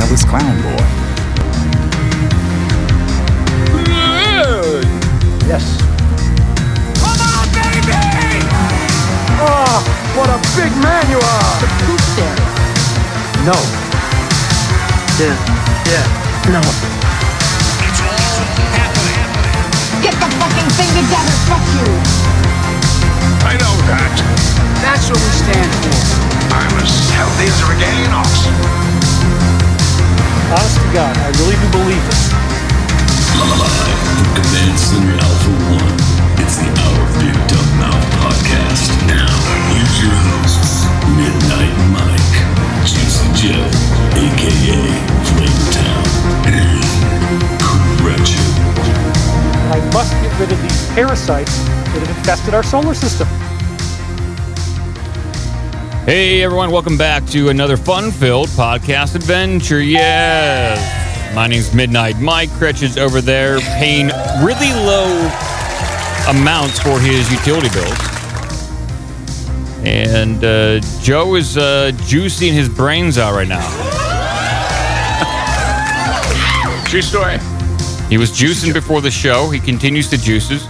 Careless Clown Boy. Yes. Come on, baby! Oh, what a big man you are! The poop fairy. No. Yeah. No. It's all happening. Get the fucking thing together, fuck you! I know that. That's what we stand for. I'm as healthy as a Regalian ox. Honest to God, I really do believe this. Live from Command Center Alpha 1, it's the Our Big Dumb Mouth podcast. Now, here's your hosts, Midnight Mike, Juicy Joe, a.k.a. Flavortown, and Correction. I must get rid of these parasites that have infested our solar system. Hey everyone, welcome back to another fun-filled podcast adventure. Yes! My name's Midnight Mike. Cretch is over there paying really low amounts for his utility bills. And Joe is juicing his brains out right now. True story. He was juicing before the show. He continues to juices.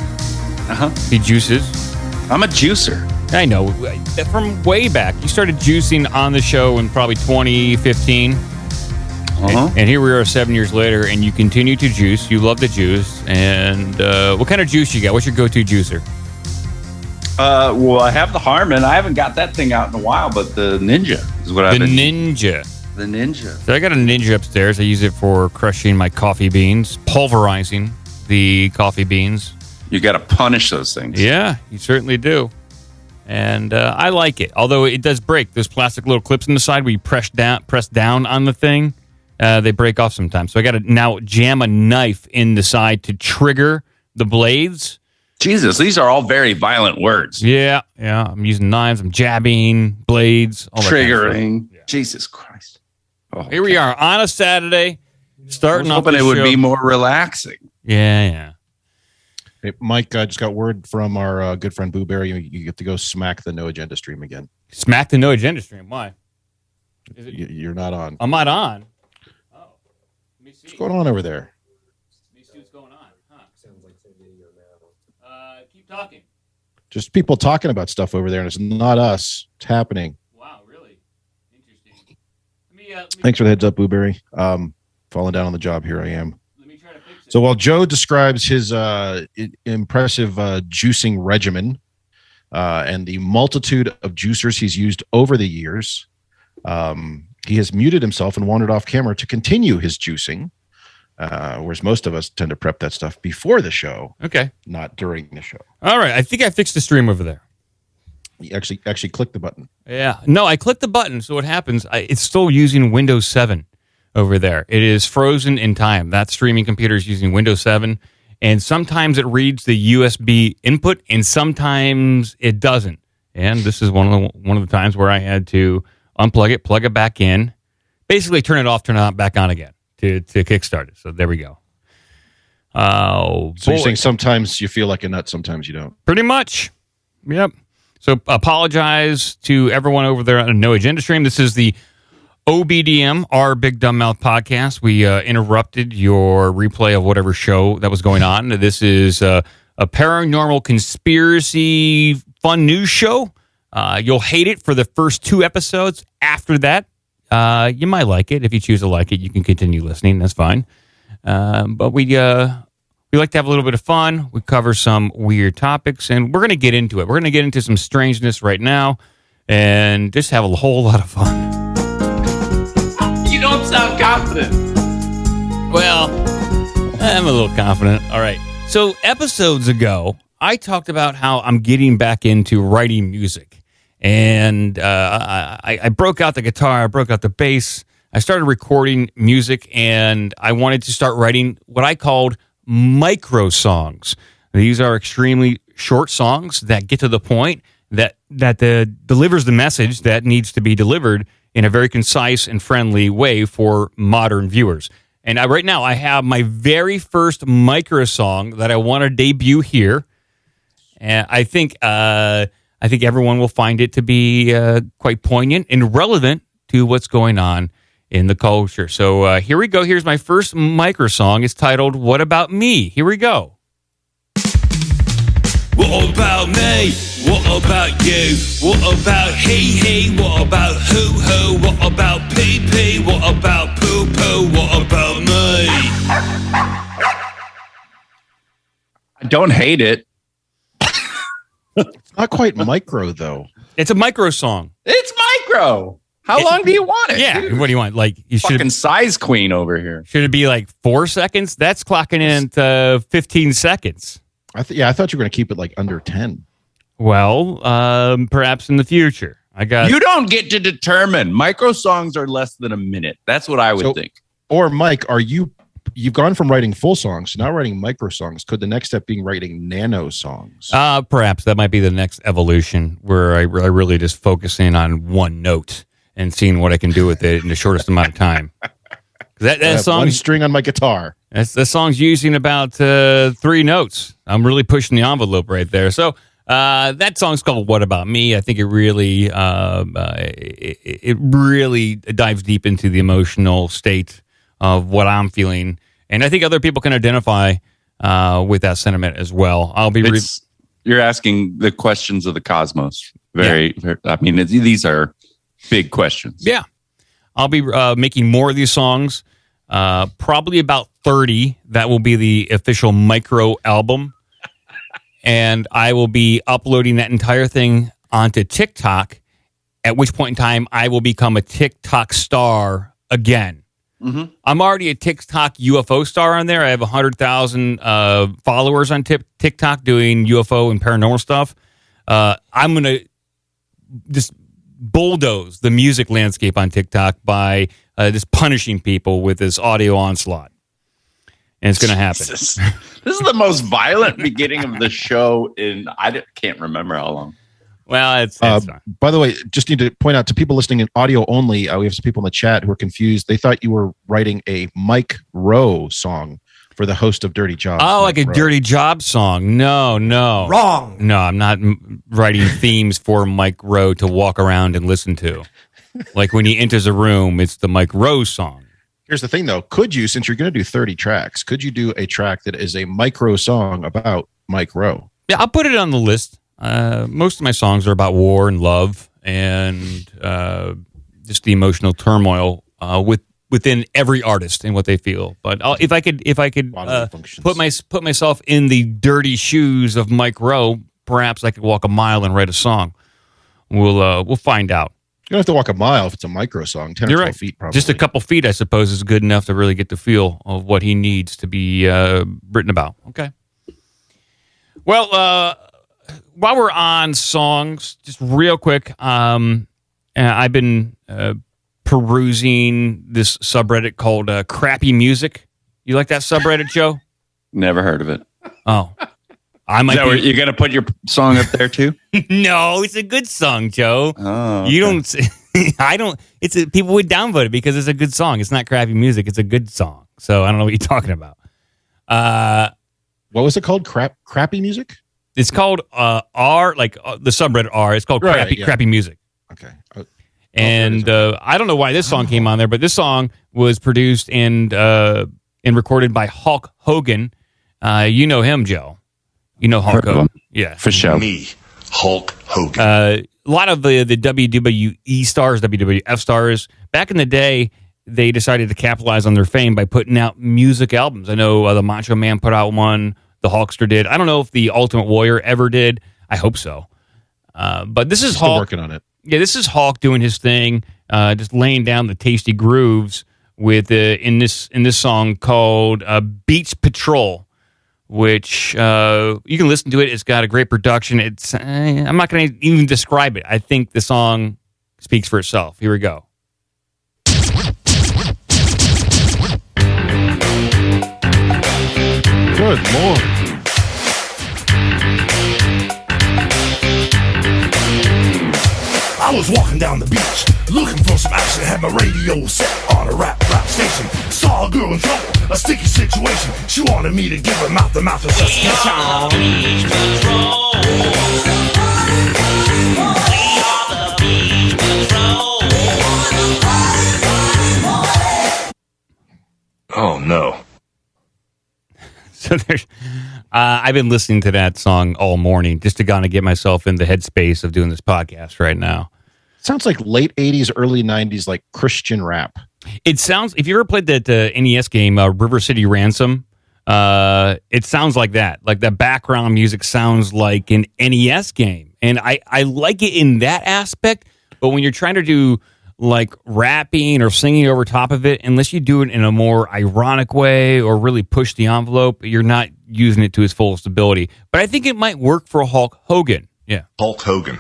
He juices. I'm a juicer. I know. From way back. You started juicing on the show in probably 2015. And here we are 7 years later, and you continue to juice. You love the juice. And what kind of juice you got? What's your go-to juicer? Well, I have the Harmon. I haven't got that thing out in a while, but the Ninja is what I've been... Ninja. The Ninja. So I got a Ninja upstairs. I use it for crushing my coffee beans, pulverizing the coffee beans. You got to punish those things. Yeah, you certainly do. And I like it, although it does break. Those plastic little clips on the side where you press down on the thing, they break off sometimes. So I got to now jam a knife in the side to trigger the blades. Jesus, these are all very violent words. Yeah. I'm using knives. I'm jabbing, blades, all that triggering. Kind of stuff. Jesus Christ. Oh, here we are on a Saturday, starting off the show. Hoping it would be more relaxing. Yeah. Hey, Mike, I just got word from our good friend Boo Berry. You get to go smack the No Agenda stream again. Smack the No Agenda stream? Why? You're not on. I'm not on. Oh. Let me see. What's going on over there? Let me see what's going on. Huh. Sounds like some video now. Keep talking. Just people talking about stuff over there, and it's not us. It's happening. Wow, really? Interesting. Thanks for the heads up, Boo Berry. Falling down on the job. Here I am. So while Joe describes his impressive juicing regimen and the multitude of juicers he's used over the years, he has muted himself and wandered off camera to continue his juicing, whereas most of us tend to prep that stuff before the show, not during the show. All right, I think I fixed the stream over there. You actually click the button. Yeah, no, I clicked the button. So what happens? It's still using Windows 7. Over there. It is frozen in time. That streaming computer is using Windows 7, and sometimes it reads the USB input, and sometimes it doesn't. And this is one of the times where I had to unplug it, plug it back in, basically turn it off, turn it back on again to kickstart it. So there we go. So you're saying sometimes you feel like a nut, sometimes you don't. Pretty much. Yep. So apologize to everyone over there on No Agenda stream. This is the OBDM, our Big Dumb Mouth podcast. We interrupted your replay of whatever show that was going on. This is a paranormal conspiracy fun news show. You'll hate it for the first 2 episodes. After that, you might like it. If you choose to like it, you can continue listening. That's fine. But we like to have a little bit of fun. We cover some weird topics, and we're going to get into it. We're going to get into some strangeness right now and just have a whole lot of fun. You don't sound confident. Well, I'm a little confident. All right. So episodes ago, I talked about how I'm getting back into writing music. And I broke out the guitar. I broke out the bass. I started recording music, and I wanted to start writing what I called MicroSongs. These are extremely short songs that get to the point, that delivers the message that needs to be delivered in a very concise and friendly way for modern viewers. And right now, I have my very first MicroSong that I want to debut here. And I think everyone will find it to be quite poignant and relevant to what's going on in the culture. So here we go. Here's my first microsong. It's titled "What About Me?" Here we go. What about me? What about you? What about he? What about who? What about pee? What about poo? What about me? I don't hate it. It's not quite micro though. It's a micro song. It's micro. How long do you want it? Yeah. dude? What do you want? Like you should Fucking size queen over here. should it be like 4 seconds? That's clocking in at 15 seconds. I thought you were going to keep it like under 10. Well, perhaps in the future. You don't get to determine. Micro songs are less than a minute. That's what I would think. Or Mike, you've gone from writing full songs to now writing micro songs. Could the next step being writing nano songs? Perhaps that might be the next evolution where I really just focus in on one note and seeing what I can do with it in the shortest amount of time. That song, one string on my guitar. that song's using about 3 notes. I'm really pushing the envelope right there. So that song's called "What About Me?" I think it really it really dives deep into the emotional state of what I'm feeling, and I think other people can identify with that sentiment as well. You're asking the questions of the cosmos. Very I mean, these are big questions. Yeah. I'll be making more of these songs, probably about 30. That will be the official micro album. And I will be uploading that entire thing onto TikTok, at which point in time I will become a TikTok star again. Mm-hmm. I'm already a TikTok UFO star on there. I have 100,000 followers on TikTok doing UFO and paranormal stuff. I'm going to just bulldoze the music landscape on TikTok by just punishing people with this audio onslaught. And it's going to happen. This is the most violent beginning of the show can't remember how long. Well, it's by the way, just need to point out to people listening in audio only, we have some people in the chat who are confused. They thought you were writing a Mike Rowe song for the host of Dirty Jobs. Oh, like Mike a Rowe. Dirty Job song. No. Wrong. No, I'm not writing themes for Mike Rowe to walk around and listen to. Like when he enters a room, it's the Mike Rowe song. Here's the thing, though. Could you, since you're going to do 30 tracks, could you do a track that is a micro song about Mike Rowe? Yeah, I'll put it on the list. Most of my songs are about war and love and just the emotional turmoil within every artist and what they feel. But if I could put myself in the dirty shoes of Mike Rowe, perhaps I could walk a mile and write a song. We'll find out. You don't have to walk a mile if it's a micro song. 10 or 12 feet, probably. Just a couple feet, I suppose, is good enough to really get the feel of what he needs to be written about. Okay. Well, while we're on songs, just real quick, I've been perusing this subreddit called Crappy Music. You like that subreddit, Joe? Never heard of it. Oh. I might Is that you're going to put your song up there too? No, it's a good song, Joe. Oh, okay. You don't. I don't. People would downvote it because it's a good song. It's not crappy music. It's a good song. So I don't know what you're talking about. What was it called? Crappy music? It's called R, like the subreddit R. It's called crappy music. Okay. And I don't know why this song came on there, but this song was produced and recorded by Hulk Hogan. You know him, Joe. You know Hulk Hogan. Yeah. For sure. Me, Hulk Hogan. A lot of the WWE stars, WWF stars, back in the day, they decided to capitalize on their fame by putting out music albums. I know the Macho Man put out one. The Hulkster did. I don't know if the Ultimate Warrior ever did. I hope so. But this is Still Hulk working on it. Yeah, this is Hulk doing his thing, just laying down the tasty grooves with in this song called Beach Patrol, which you can listen to it. It's got a great production. It's I'm not going to even describe it. I think the song speaks for itself. Here we go. Good Lord. I was walking down the beach, looking for some action. Had my radio set on a rap station. Saw a girl in trouble, a sticky situation. She wanted me to give her mouth-to-mouth resuscitation. So there's, I've been listening to that song all morning just to kind of get myself in the headspace of doing this podcast right now. Sounds like late 80s, early 90s, like Christian rap. It sounds, if you ever played that NES game, River City Ransom, it sounds like that. Like the background music sounds like an NES game. And I like it in that aspect, but when you're trying to do like rapping or singing over top of it, unless you do it in a more ironic way or really push the envelope, you're not using it to its fullest ability. But I think it might work for Hulk Hogan. Yeah. Hulk Hogan.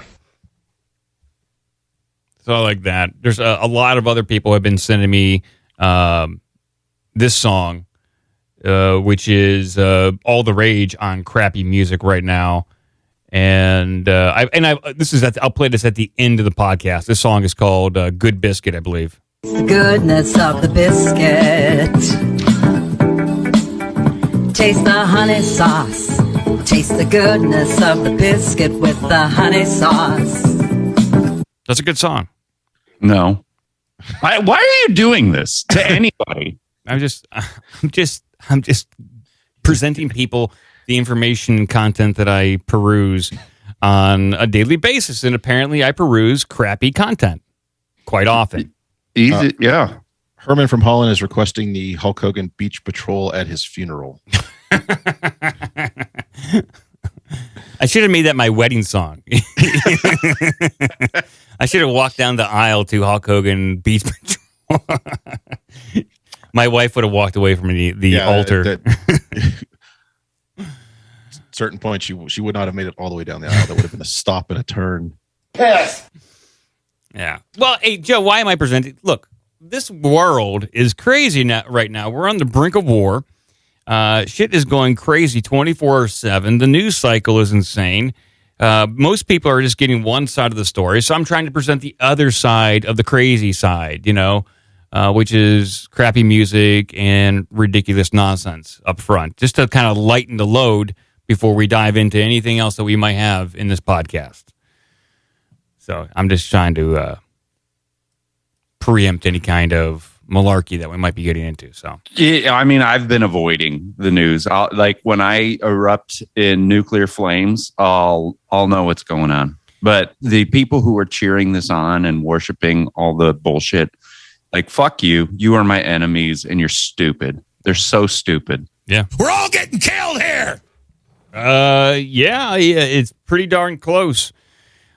So like that. There's a lot of other people have been sending me this song, which is all the rage on crappy music right now. And I'll play this at the end of the podcast. This song is called "Good Biscuit," I believe. The goodness of the biscuit. Taste the honey sauce. Taste the goodness of the biscuit with the honey sauce. That's a good song. No. Why are you doing this to anybody? I'm just presenting people the information and content that I peruse on a daily basis, and apparently I peruse crappy content quite often. Easy, yeah. Herman from Holland is requesting the Hulk Hogan Beach Patrol at his funeral. I should have made that my wedding song. I should have walked down the aisle to Hulk Hogan Beach Patrol. My wife would have walked away from the altar. Certain point, she would not have made it all the way down the aisle. That would have been a stop and a turn. Yes. Yeah. Well, hey, Joe, why am I presenting? Look, this world is crazy right now. We're on the brink of war. Shit is going crazy 24/7. The news cycle is insane. Most people are just getting one side of the story. So I'm trying to present the other side of the crazy side, which is crappy music and ridiculous nonsense up front, just to kind of lighten the load before we dive into anything else that we might have in this podcast. So I'm just trying to preempt any kind of malarkey that we might be getting into. So Yeah, I mean, I've been avoiding the news. Like when I erupt in nuclear flames, I'll know what's going on. But the people who are cheering this on and worshiping all the bullshit, like, fuck you. You are my enemies and you're stupid. They're so stupid. Yeah. We're all getting killed here. Yeah, it's pretty darn close.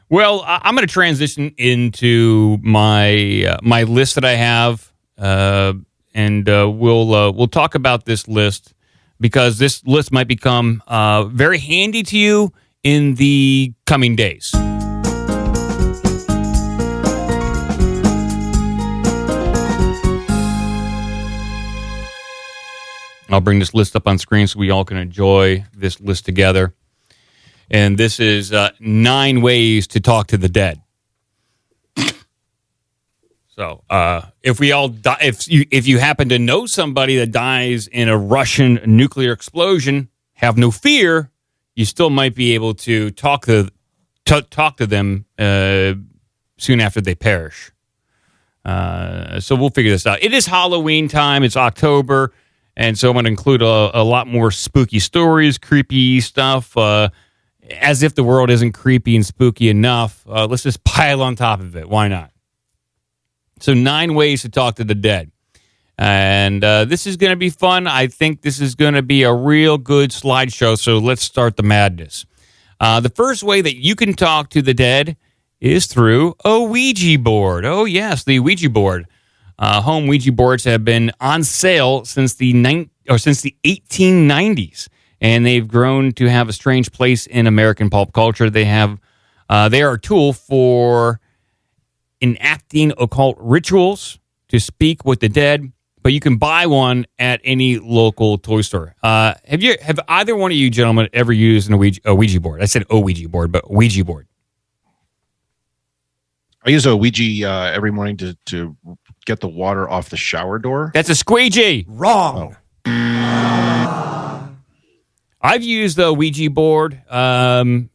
Well, I'm going to transition into my my list that I have, and we'll talk about this list because this list might become very handy to you in the coming days. I'll bring this list up on screen so we all can enjoy this list together. And this is 9 ways to talk to the dead. So, if we all die, if you happen to know somebody that dies in a Russian nuclear explosion, have no fear. You still might be able to talk to them soon after they perish. So we'll figure this out. It is Halloween time. It's October. And so I'm going to include a lot more spooky stories, creepy stuff. As if the world isn't creepy and spooky enough, let's just pile on top of it. Why not? So 9 ways to talk to the dead. And this is going to be fun. I think this is going to be a real good slideshow. So let's start the madness. The first way that you can talk to the dead is through a Ouija board. Oh, yes, the Ouija board. Home Ouija boards have been on sale since the 1890s, and they've grown to have a strange place in American pop culture. They are a tool for enacting occult rituals, to speak with the dead, but you can buy one at any local toy store. Have either one of you gentlemen ever used a Ouija board? I said Ouija board, but Ouija board. I use a Ouija every morning to get the water off the shower door. That's a squeegee. Wrong. I've used the Ouija board. I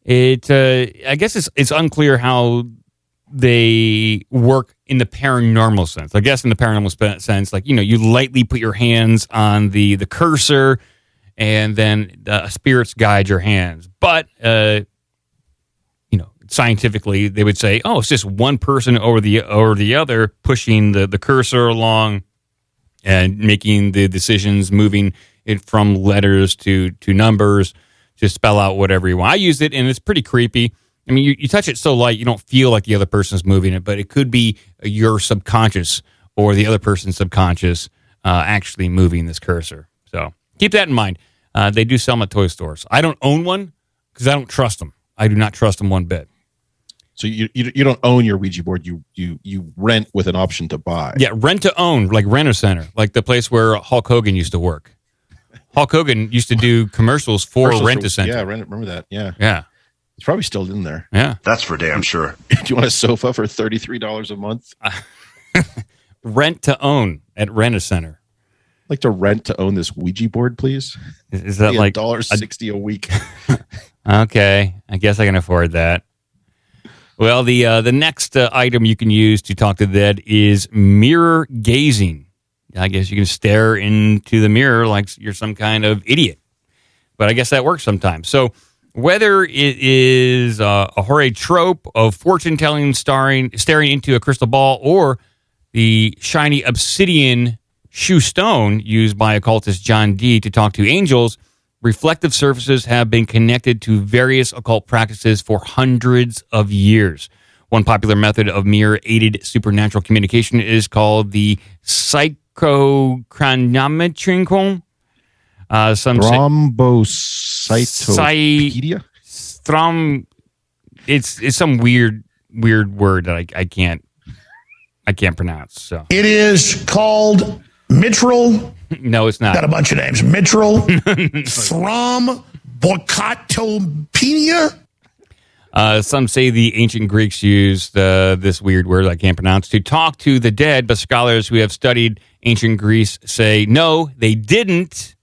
guess it's unclear how they work in the paranormal sense. I guess in the paranormal sense, like, you lightly put your hands on the cursor, and then the spirits guide your hands. But, scientifically, they would say, oh, it's just one person over the other pushing the cursor along and making the decisions, moving it from letters to numbers to spell out whatever you want. I used it, and it's pretty creepy. I mean, you touch it so light, you don't feel like the other person's moving it, but it could be your subconscious or the other person's subconscious actually moving this cursor. So keep that in mind. They do sell them at toy stores. I don't own one because I don't trust them. I do not trust them one bit. So you don't own your Ouija board. You rent with an option to buy. Yeah, rent to own, like Rent-A-Center, like the place where Hulk Hogan used to work. Hulk Hogan used to do commercials for Rent-A-Center. Yeah, remember that. Yeah. Yeah. It's probably still in there. Yeah. That's for damn sure. Do you want a sofa for $33 a month? Rent to own at Rent-A-Center. I'd like to rent to own this Ouija board, please. Is that like $1.60 a week? Okay, I guess I can afford that. Well, the next item you can use to talk to the dead is mirror gazing. I guess you can stare into the mirror like you're some kind of idiot. But I guess that works sometimes. So whether it is a horror trope of fortune-telling staring into a crystal ball or the shiny obsidian shoe stone used by occultist John Dee to talk to angels, reflective surfaces have been connected to various occult practices for hundreds of years. One popular method of mirror-aided supernatural communication is called the psychochronometry. Thrombocytopedia? It's some weird word that I can't pronounce. So It is called mitral. No, it's not. Got a bunch of names. Mitral. Thrombocytopedia. Some say the ancient Greeks used this weird word I can't pronounce to talk to the dead, but scholars who have studied ancient Greece say, no, they didn't.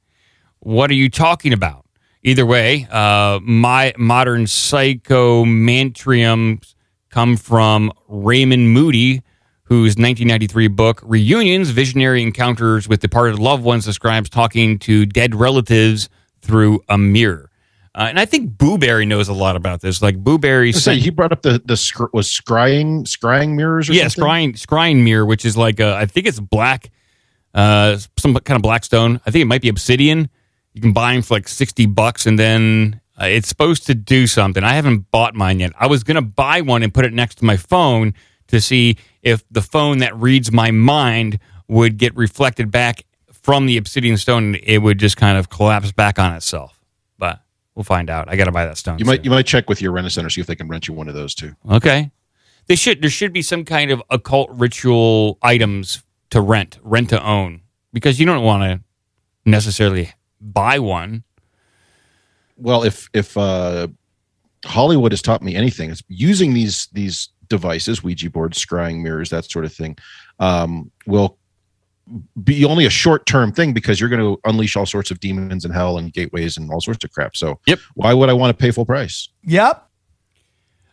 What are you talking about? Either way, my modern psychomantriums come from Raymond Moody, whose 1993 book, Reunions, Visionary Encounters with Departed Loved Ones, describes talking to dead relatives through a mirror. And I think Booberry knows a lot about this. Like Booberry said, he brought up the scrying mirrors or something? scrying mirror, which is like I think it's black, some kind of black stone. I think it might be obsidian. You can buy them for like $60, and then it's supposed to do something. I haven't bought mine yet. I was going to buy one and put it next to my phone to see if the phone that reads my mind would get reflected back from the obsidian stone, and it would just kind of collapse back on itself. But we'll find out. I got to buy that stone. You might check with your Rent-A-Center, see if they can rent you one of those too. Okay. There should be some kind of occult ritual items to rent to own, because you don't want to necessarily buy one. Well, if Hollywood has taught me anything, it's using these devices, Ouija boards, scrying mirrors, that sort of thing, will be only a short-term thing, because you're going to unleash all sorts of demons and hell and gateways and all sorts of crap. So yep. Why would I want to pay full price? Yep.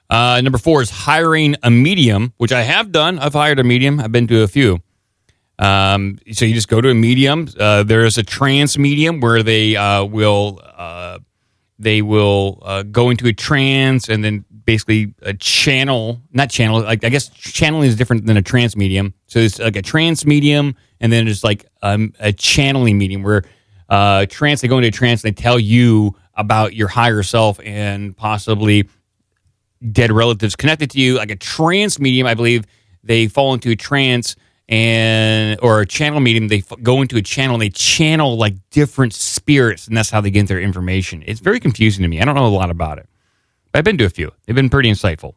Number 4 is hiring a medium, which I have done. I've hired a medium. I've been to a few. So you just go to a medium. There is a trance medium where they will go into a trance and then basically channeling is different than a trance medium. So it's like a trance medium, and then there's like a channeling medium where they go into a trance and they tell you about your higher self and possibly dead relatives connected to you. Like a trance medium, I believe they fall into a trance, or a channel medium, they go into a channel and they channel like different spirits, and that's how they get their information. It's very confusing to me. I don't know a lot about it. I've been to a few. They've been pretty insightful.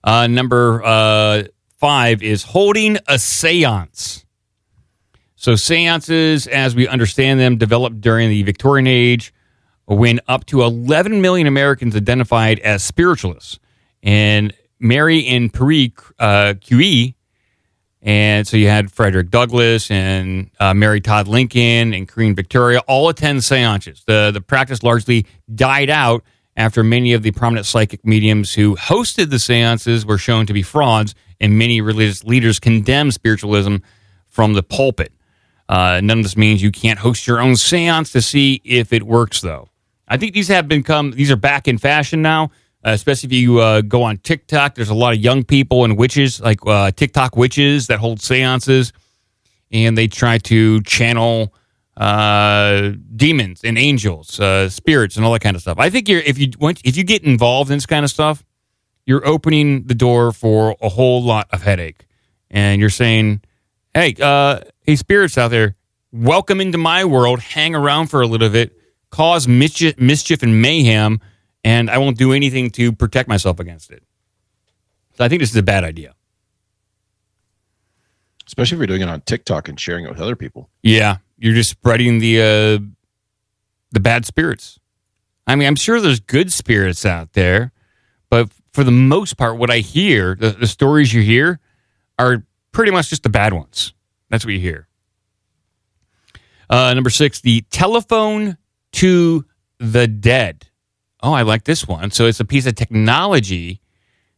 Number 5 is holding a seance. So seances, as we understand them, developed during the Victorian age, when up to 11 million Americans identified as spiritualists. And Mary and Pierre Curie, and so you had Frederick Douglass and Mary Todd Lincoln and Queen Victoria all attend seances. The practice largely died out after many of the prominent psychic mediums who hosted the seances were shown to be frauds, and many religious leaders condemned spiritualism from the pulpit. None of this means you can't host your own seance to see if it works, though. I think these are back in fashion now, especially if you go on TikTok. There's a lot of young people and witches, like TikTok witches that hold seances, and they try to channel demons and angels, spirits, and all that kind of stuff. I think if you get involved in this kind of stuff, you're opening the door for a whole lot of headache, and you're saying, "Hey, spirits out there, welcome into my world. Hang around for a little bit, cause mischief and mayhem, and I won't do anything to protect myself against it." So I think this is a bad idea. Especially if you're doing it on TikTok and sharing it with other people. Yeah, you're just spreading the bad spirits. I mean, I'm sure there's good spirits out there, but for the most part, what I hear, the stories you hear, are pretty much just the bad ones. That's what you hear. Number 6, the telephone to the dead. Oh, I like this one. So it's a piece of technology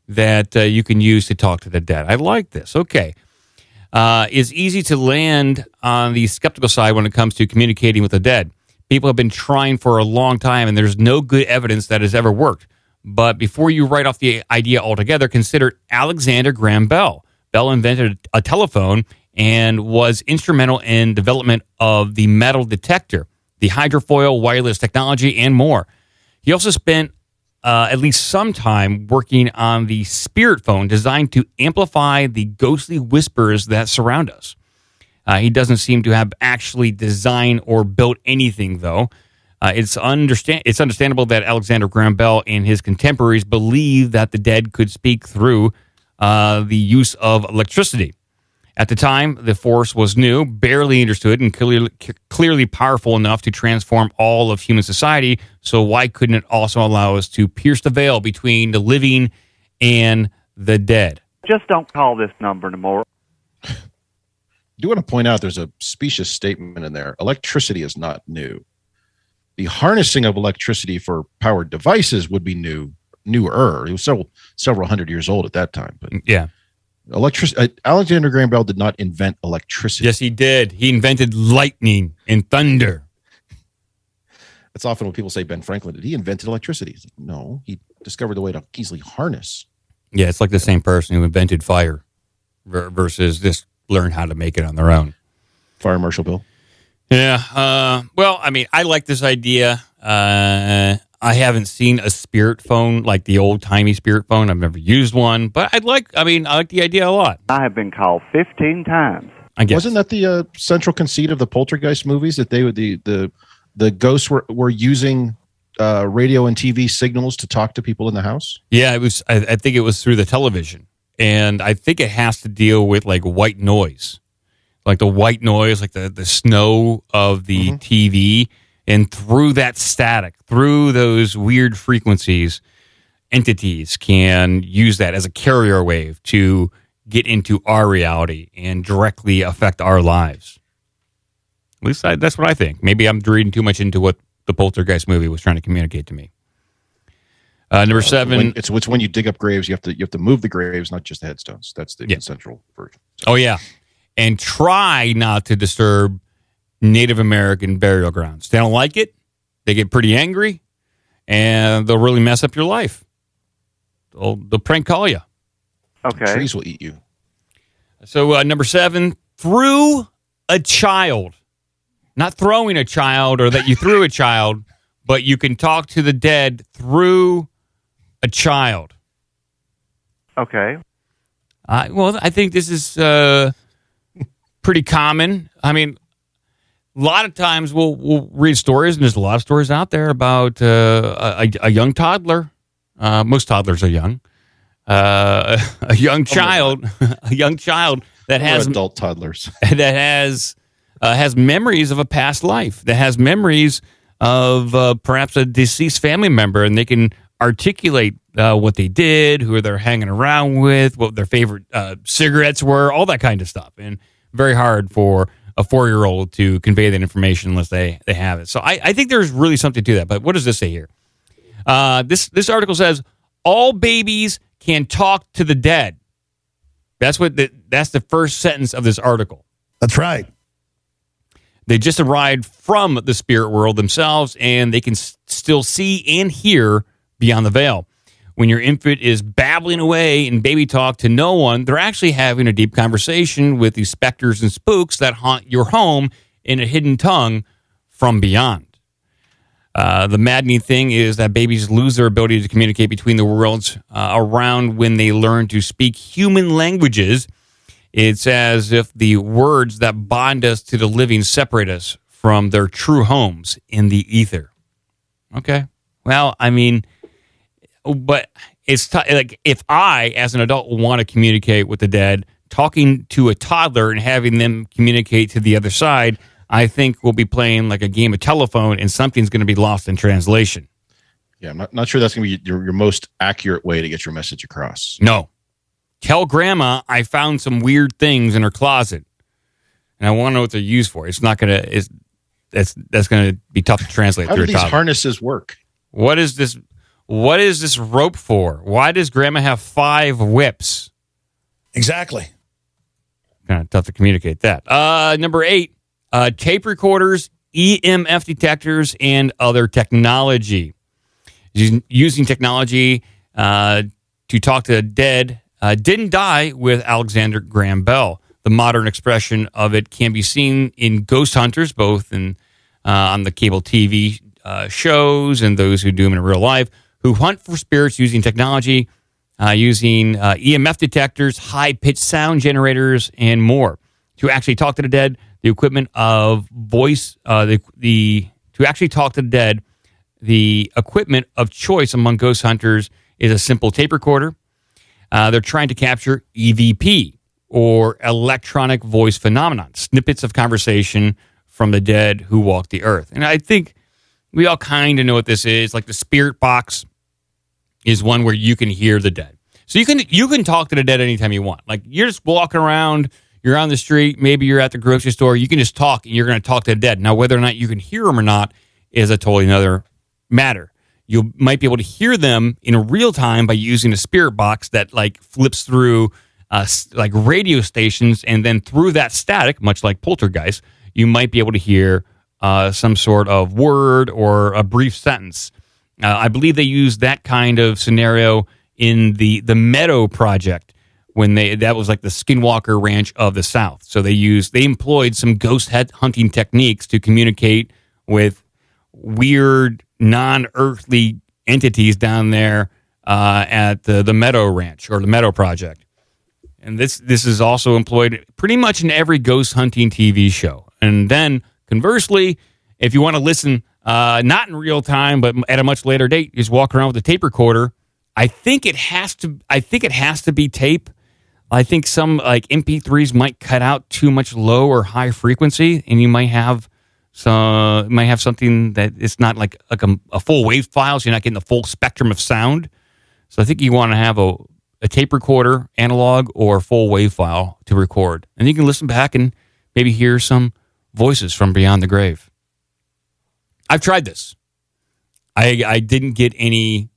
that you can use to talk to the dead. I like this. Okay. It's easy to land on the skeptical side when it comes to communicating with the dead. People have been trying for a long time, and there's no good evidence that has ever worked. But before you write off the idea altogether, consider Alexander Graham Bell. Bell invented a telephone and was instrumental in development of the metal detector, the hydrofoil wireless technology, and more. He also spent at least some time working on the spirit phone designed to amplify the ghostly whispers that surround us. He doesn't seem to have actually designed or built anything, though. It's understandable that Alexander Graham Bell and his contemporaries believed that the dead could speak through the use of electricity. At the time, the force was new, barely understood, and clearly powerful enough to transform all of human society. So why couldn't it also allow us to pierce the veil between the living and the dead? Just don't call this number anymore. I do want to point out there's a specious statement in there. Electricity is not new. The harnessing of electricity for powered devices would be newer. It was several hundred years old at that time. But yeah. Alexander Graham Bell did not invent electricity. Yes, he did. He invented lightning and thunder. That's often when people say Ben Franklin did. He invented electricity. Like, no, he discovered the way to easily harness. Yeah, it's like the same person who invented fire versus just learn how to make it on their own. Fire Marshal Bill. Yeah. Well, I mean, I like this idea. I haven't seen a spirit phone like the old-timey spirit phone. I've never used one, but I like the idea a lot. I have been called 15 times. I guess. Wasn't that the central conceit of the Poltergeist movies, that they would the ghosts were using radio and TV signals to talk to people in the house? Yeah, it was. I think it was through the television, and I think it has to deal with like white noise, like the white noise, like the snow of the TV. And through that static, through those weird frequencies, entities can use that as a carrier wave to get into our reality and directly affect our lives. At least that's what I think. Maybe I'm reading too much into what the Poltergeist movie was trying to communicate to me. Number 7. It's when you dig up graves, you have to move the graves, not just the headstones. That's the central version. Oh, yeah. And try not to disturb Native American burial grounds. They don't like it. They get pretty angry, and they'll really mess up your life. They'll prank call you. Okay. Trees will eat you. So number 7, through a child. Not throwing a child or that you threw a child, but you can talk to the dead through a child. Okay. Well, I think this is pretty common. I mean, a lot of times we'll read stories, and there's a lot of stories out there about a young toddler. Most toddlers are young. A young child, that has adult toddlers that has memories of a past life, that has memories of perhaps a deceased family member, and they can articulate what they did, who they're hanging around with, what their favorite cigarettes were, all that kind of stuff, and very hard for a 4-year-old to convey that information unless they have it. So I think there's really something to that. But what does this say here? This article says all babies can talk to the dead. That's the first sentence of this article. That's right. They just arrived from the spirit world themselves, and they can still see and hear beyond the veil. When your infant is babbling away in baby talk to no one, they're actually having a deep conversation with these specters and spooks that haunt your home in a hidden tongue from beyond. The maddening thing is that babies lose their ability to communicate between the worlds around when they learn to speak human languages. It's as if the words that bond us to the living separate us from their true homes in the ether. Okay. Well, I mean, but it's like if I, as an adult, want to communicate with the dead, talking to a toddler and having them communicate to the other side, I think we'll be playing like a game of telephone and something's going to be lost in translation. Yeah, I'm not sure that's going to be your most accurate way to get your message across. No. Tell grandma I found some weird things in her closet, and I want to know what they're used for. It's not going to. That's going to be tough to translate. How through do a these toddler. harnesses work? What is this? What is this rope for? Why does grandma have 5 whips? Exactly. Kind of tough to communicate that. Number 8, tape recorders, EMF detectors, and other technology. Using technology to talk to the dead didn't die with Alexander Graham Bell. The modern expression of it can be seen in ghost hunters, both in on the cable TV shows and those who do them in real life, who hunt for spirits using technology, using EMF detectors, high-pitched sound generators, and more. To actually talk to the dead, the equipment of voice, to actually talk to the dead, the equipment of choice among ghost hunters is a simple tape recorder. They're trying to capture EVP, or electronic voice phenomenon, snippets of conversation from the dead who walked the earth. And I think we all kind of know what this is. Like the spirit box is one where you can hear the dead. So you can talk to the dead anytime you want. Like you're just walking around, you're on the street, maybe you're at the grocery store, you can just talk and you're going to talk to the dead. Now, whether or not you can hear them or not is a totally another matter. You might be able to hear them in real time by using a spirit box that like flips through like radio stations, and then through that static, much like Poltergeist, you might be able to hear some sort of word or a brief sentence. I believe they used that kind of scenario in the Meadow Project when that was like the Skinwalker Ranch of the South. So they employed some ghost hunting techniques to communicate with weird non-earthly entities down there at the Meadow Ranch or the Meadow Project. And this is also employed pretty much in every ghost hunting TV show. And then conversely, if you want to listen, not in real time, but at a much later date, just walk around with a tape recorder. I think it has to be tape. I think some like MP3s might cut out too much low or high frequency, and you might have something that it's not like a full wave file, so you're not getting the full spectrum of sound. So I think you want to have a tape recorder, analog, or full wave file to record. And you can listen back and maybe hear some voices from beyond the grave. I've tried this. I didn't get any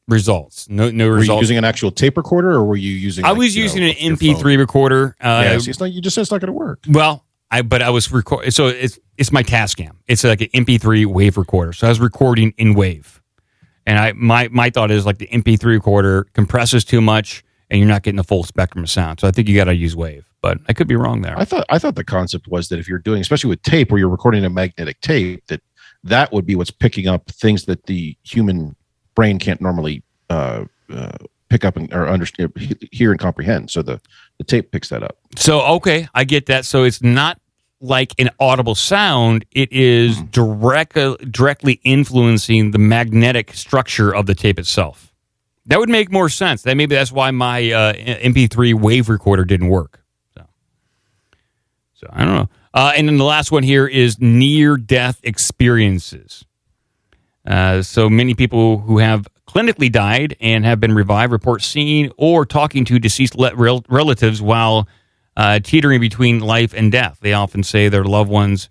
results. No results. Were you using an actual tape recorder, or were you using? I was using an MP3 recorder. Yeah, see, you just said it's not going to work. Well, I was recording. So it's my Tascam. It's like an MP3 wave recorder. So I was recording in wave. And my thought is like the MP3 recorder compresses too much, and you're not getting the full spectrum of sound. So I think you got to use wave, but I could be wrong there. I thought the concept was that if you're doing, especially with tape, where you're recording a magnetic tape, that would be what's picking up things that the human brain can't normally pick up or understand, hear and comprehend. So the tape picks that up. So okay, I get that. So it's not like an audible sound, it is directly influencing the magnetic structure of the tape itself. That would make more sense. Maybe that's why my MP3 wave recorder didn't work. So I don't know. And then the last one here is near-death experiences. So many people who have clinically died and have been revived report seeing or talking to deceased relatives while teetering between life and death. They often say their loved ones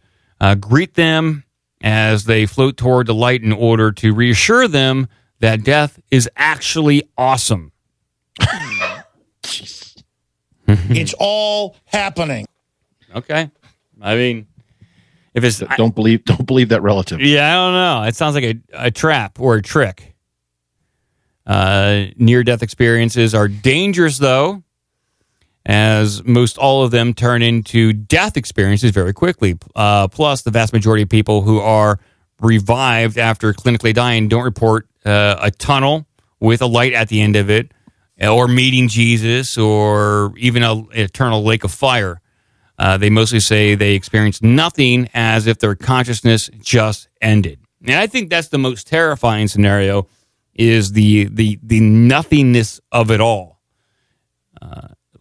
greet them as they float toward the light in order to reassure them that death is actually awesome. It's all happening. Okay. I mean, If it's don't believe that relative. Yeah, I don't know. It sounds like a trap or a trick. Near-death experiences are dangerous, though, as most all of them turn into death experiences very quickly. Plus, the vast majority of people who are revived after clinically dying don't report a tunnel with a light at the end of it, or meeting Jesus, or even an eternal lake of fire. They mostly say they experience nothing, as if their consciousness just ended. And I think that's the most terrifying scenario, is the nothingness of it all.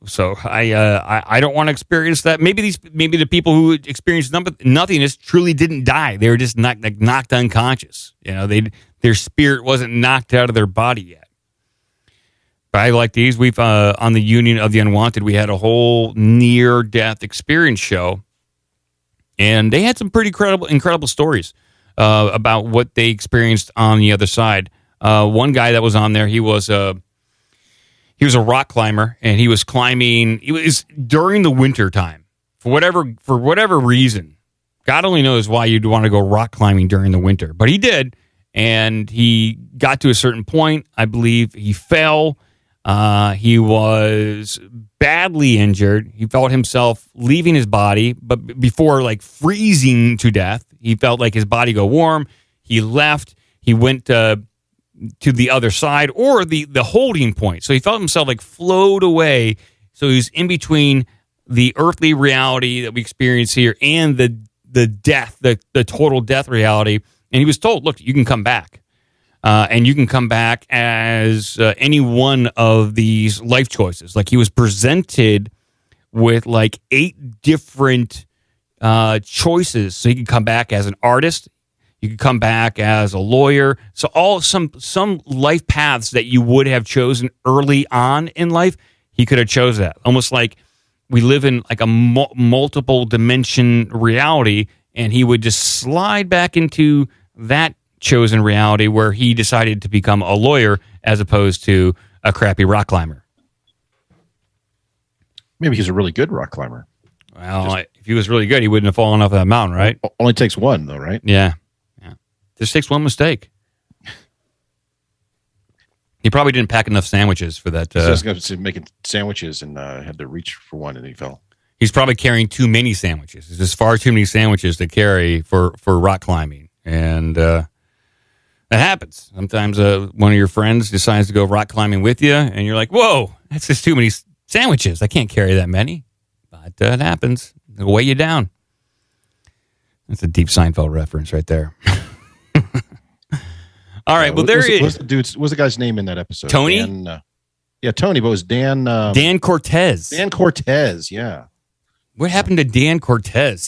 So I don't want to experience that. Maybe the people who experienced nothingness truly didn't die. They were just knocked unconscious. Their spirit wasn't knocked out of their body yet. But I like these. We've on the Union of the Unwanted, we had a whole near-death experience show, and they had some pretty incredible stories about what they experienced on the other side. One guy that was on there, he was a rock climber, and he was climbing. It was during the winter time for whatever reason. God only knows why you'd want to go rock climbing during the winter, but he did, and he got to a certain point. I believe he fell. He was badly injured. He felt himself leaving his body, but before freezing to death, he felt like his body go warm. He left. He went to the other side, or the holding point. So he felt himself float away. So he's in between the earthly reality that we experience here and the death, the total death reality. And he was told, look, you can come back. And you can come back as any one of these life choices. He was presented with 8 different choices. So he could come back as an artist. You could come back as a lawyer. So some life paths that you would have chosen early on in life, he could have chose that. Almost like we live in a multiple dimension reality, and he would just slide back into that chosen reality where he decided to become a lawyer as opposed to a crappy rock climber. Maybe he's a really good rock climber. Well, if he was really good, he wouldn't have fallen off that mountain, right? Only takes one, though, right? Yeah. Just takes one mistake. He probably didn't pack enough sandwiches for that. I was going to say making sandwiches and had to reach for one, and he fell. He's probably carrying too many sandwiches. There's just far too many sandwiches to carry for rock climbing. And that happens. Sometimes one of your friends decides to go rock climbing with you, and you're like, whoa, that's just too many sandwiches. I can't carry that many. But it happens. It'll weigh you down. That's a deep Seinfeld reference right there. All right. Well, there is. What's the guy's name in that episode? Tony? Yeah, Tony, but it was Dan. Dan Cortez. Dan Cortez, yeah. What happened to Dan Cortez?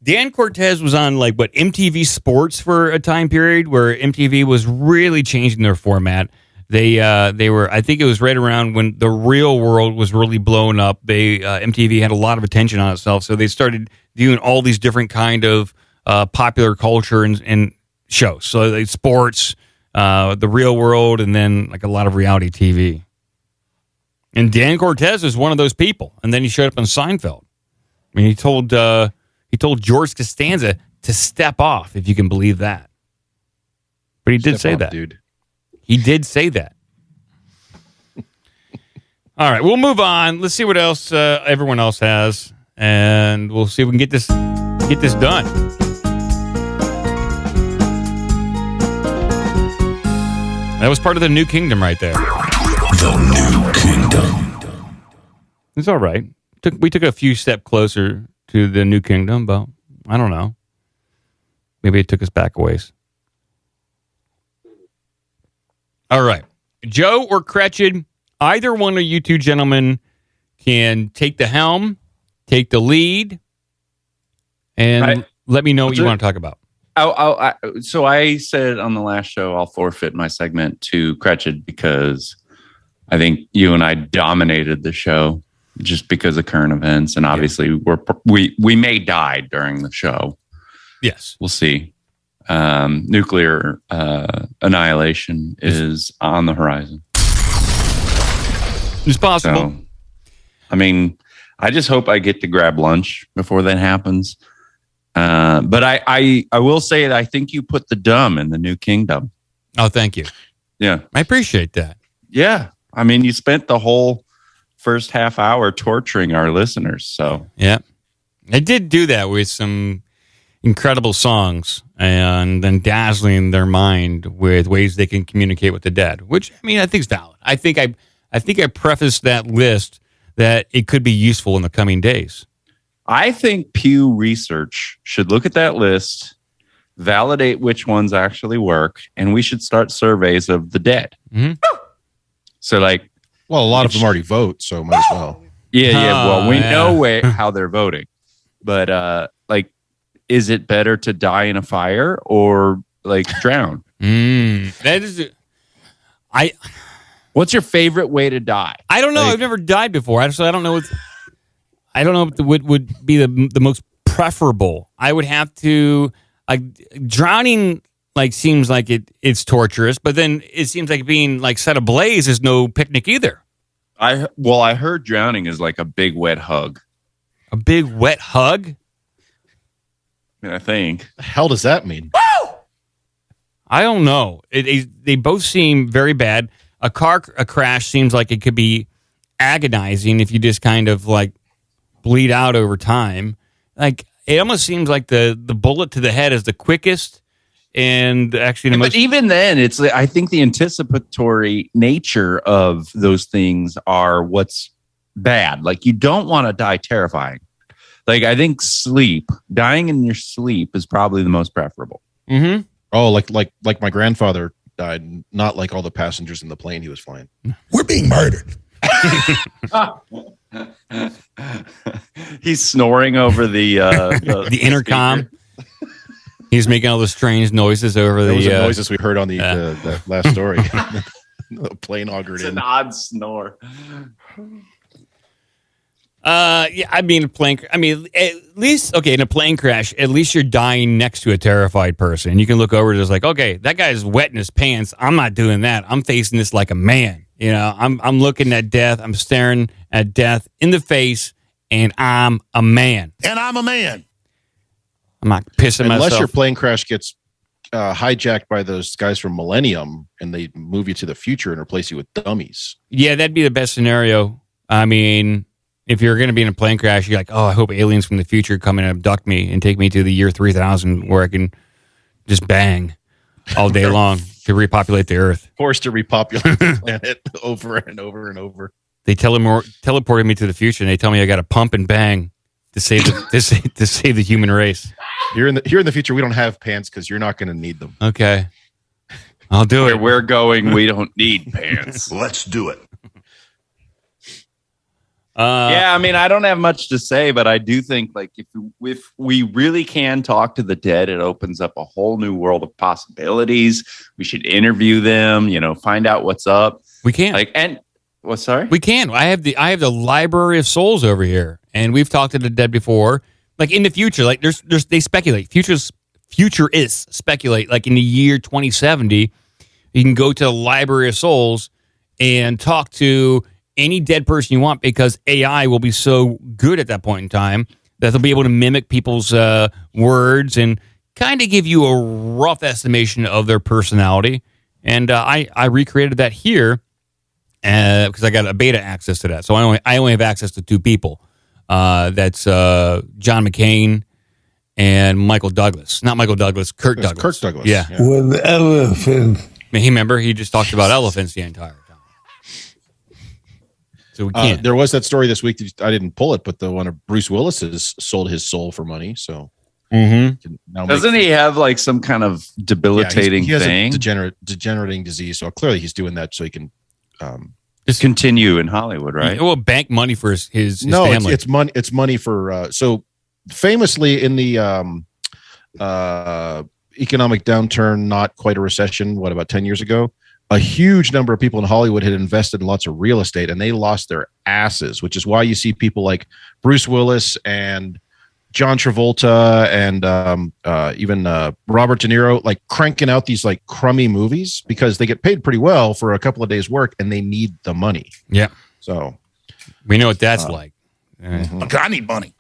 Dan Cortez was on MTV Sports for a time period where MTV was really changing their format. They were, I think it was right around when The Real World was really blowing up. MTV had a lot of attention on itself, so they started doing all these different kind of popular culture and shows. So sports, The Real World, and then a lot of reality TV. And Dan Cortez is one of those people. And then he showed up on Seinfeld. I mean, he told George Costanza to step off, if you can believe that. But he did say that, dude. He did say that. All right, we'll move on. Let's see what else everyone else has, and we'll see if we can get this done. That was part of the New Kingdom right there. The New Kingdom. It's all right. We took a few steps closer to the New Kingdom, but I don't know. Maybe it took us back a ways. All right. Joe or Cretchen, either one of you two gentlemen can take the helm, take the lead, and let me know what you want to talk about. So I said on the last show, I'll forfeit my segment to Cretchen because I think you and I dominated the show just because of current events. And obviously we may die during the show. Yes. We'll see. Nuclear annihilation is on the horizon. It's possible. So, I mean, I just hope I get to grab lunch before that happens. But I will say that I think you put the dumb in the new kingdom. Oh, thank you. Yeah. I appreciate that. Yeah. I mean, you spent the whole first half hour torturing our listeners. So, yeah. I did do that with some incredible songs and then dazzling their mind with ways they can communicate with the dead, which, I mean, I think is valid. I think I prefaced that list that it could be useful in the coming days. I think Pew Research should look at that list, validate which ones actually work, and we should start surveys of the dead. Mm-hmm. So, like, well, a lot of them already vote, so might as well. Yeah. Well, we know how they're voting, but like, is it better to die in a fire or like drown? That is, What's your favorite way to die? I don't know. I've never died before. I don't know. I don't know what would be the most preferable. I would have to drowning. Like seems like it's torturous, but then it seems like being like set ablaze is no picnic either. I heard drowning is like a big wet hug. A big wet hug? I think. The hell does that mean? I don't know. They both seem very bad. A crash seems like it could be agonizing if you just kind of like bleed out over time. Like it almost seems like the bullet to the head is the quickest. And actually, but even then, it's I think the anticipatory nature of those things are what's bad. Like you don't want to die terrifying. Like I think dying in your sleep is probably the most preferable. Mm-hmm. Oh, like my grandfather died, not like all the passengers in the plane he was flying. We're being murdered. He's snoring over the intercom. Speaker. He's making all the strange noises over Those the are noises we heard on the last story. The plane augured it's in. an odd snore. Yeah, I mean, at least, okay, in a plane crash, at least you're dying next to a terrified person. You can look over and just like, okay, that guy's wet in his pants. I'm not doing that. I'm facing this like a man. You know, I'm looking at death. I'm staring at death in the face, and I'm a man. And I'm a man. I'm not pissing myself. Unless your plane crash gets hijacked by those guys from Millennium and they move you to the future and replace you with dummies. Yeah, that'd be the best scenario. I mean, if you're going to be in a plane crash, you're like, oh, I hope aliens from the future come and abduct me and take me to the year 3000 where I can just bang all day long to repopulate the Earth. Forced to repopulate the planet over and over and over. They teleported me to the future and they tell me I got to pump and bang to save the human race. Here in the future, we don't have pants because you're not going to need them. Okay, I'll do Where it. we're going, we don't need pants. Let's do it. Yeah, I mean, I don't have much to say, but I do think like if we really can talk to the dead, it opens up a whole new world of possibilities. We should interview them, find out what's up. We can. Sorry? We can. I have the Library of Souls over here, and we've talked to the dead before. Like in the future, like they speculate. Futurists speculate. Like in the year 2070, you can go to the Library of Souls and talk to any dead person you want because AI will be so good at that point in time that they'll be able to mimic people's words and kind of give you a rough estimation of their personality. And I recreated that here because I got a beta access to that. So I only have access to two people. That's John McCain and Michael Douglas. Not Michael Douglas, Kirk Douglas. Kirk Douglas. Yeah. With elephants. I mean, he just talked about elephants the entire time. So we can't. There was that story this week. I didn't pull it, but the one of Bruce Willis's sold his soul for money. So doesn't he have like some kind of debilitating he has thing? A degenerating disease. So clearly he's doing that so he can just continue in Hollywood, right? Well, bank money for his no, family. It's money. It's money for so famously in the economic downturn, not quite a recession. What about 10 years ago? A huge number of people in Hollywood had invested in lots of real estate, and they lost their asses. Which is why you see people like Bruce Willis and John Travolta and even Robert De Niro like cranking out these like crummy movies because they get paid pretty well for a couple of days' work, and they need the money. Yeah. So we know what that's like. I need money.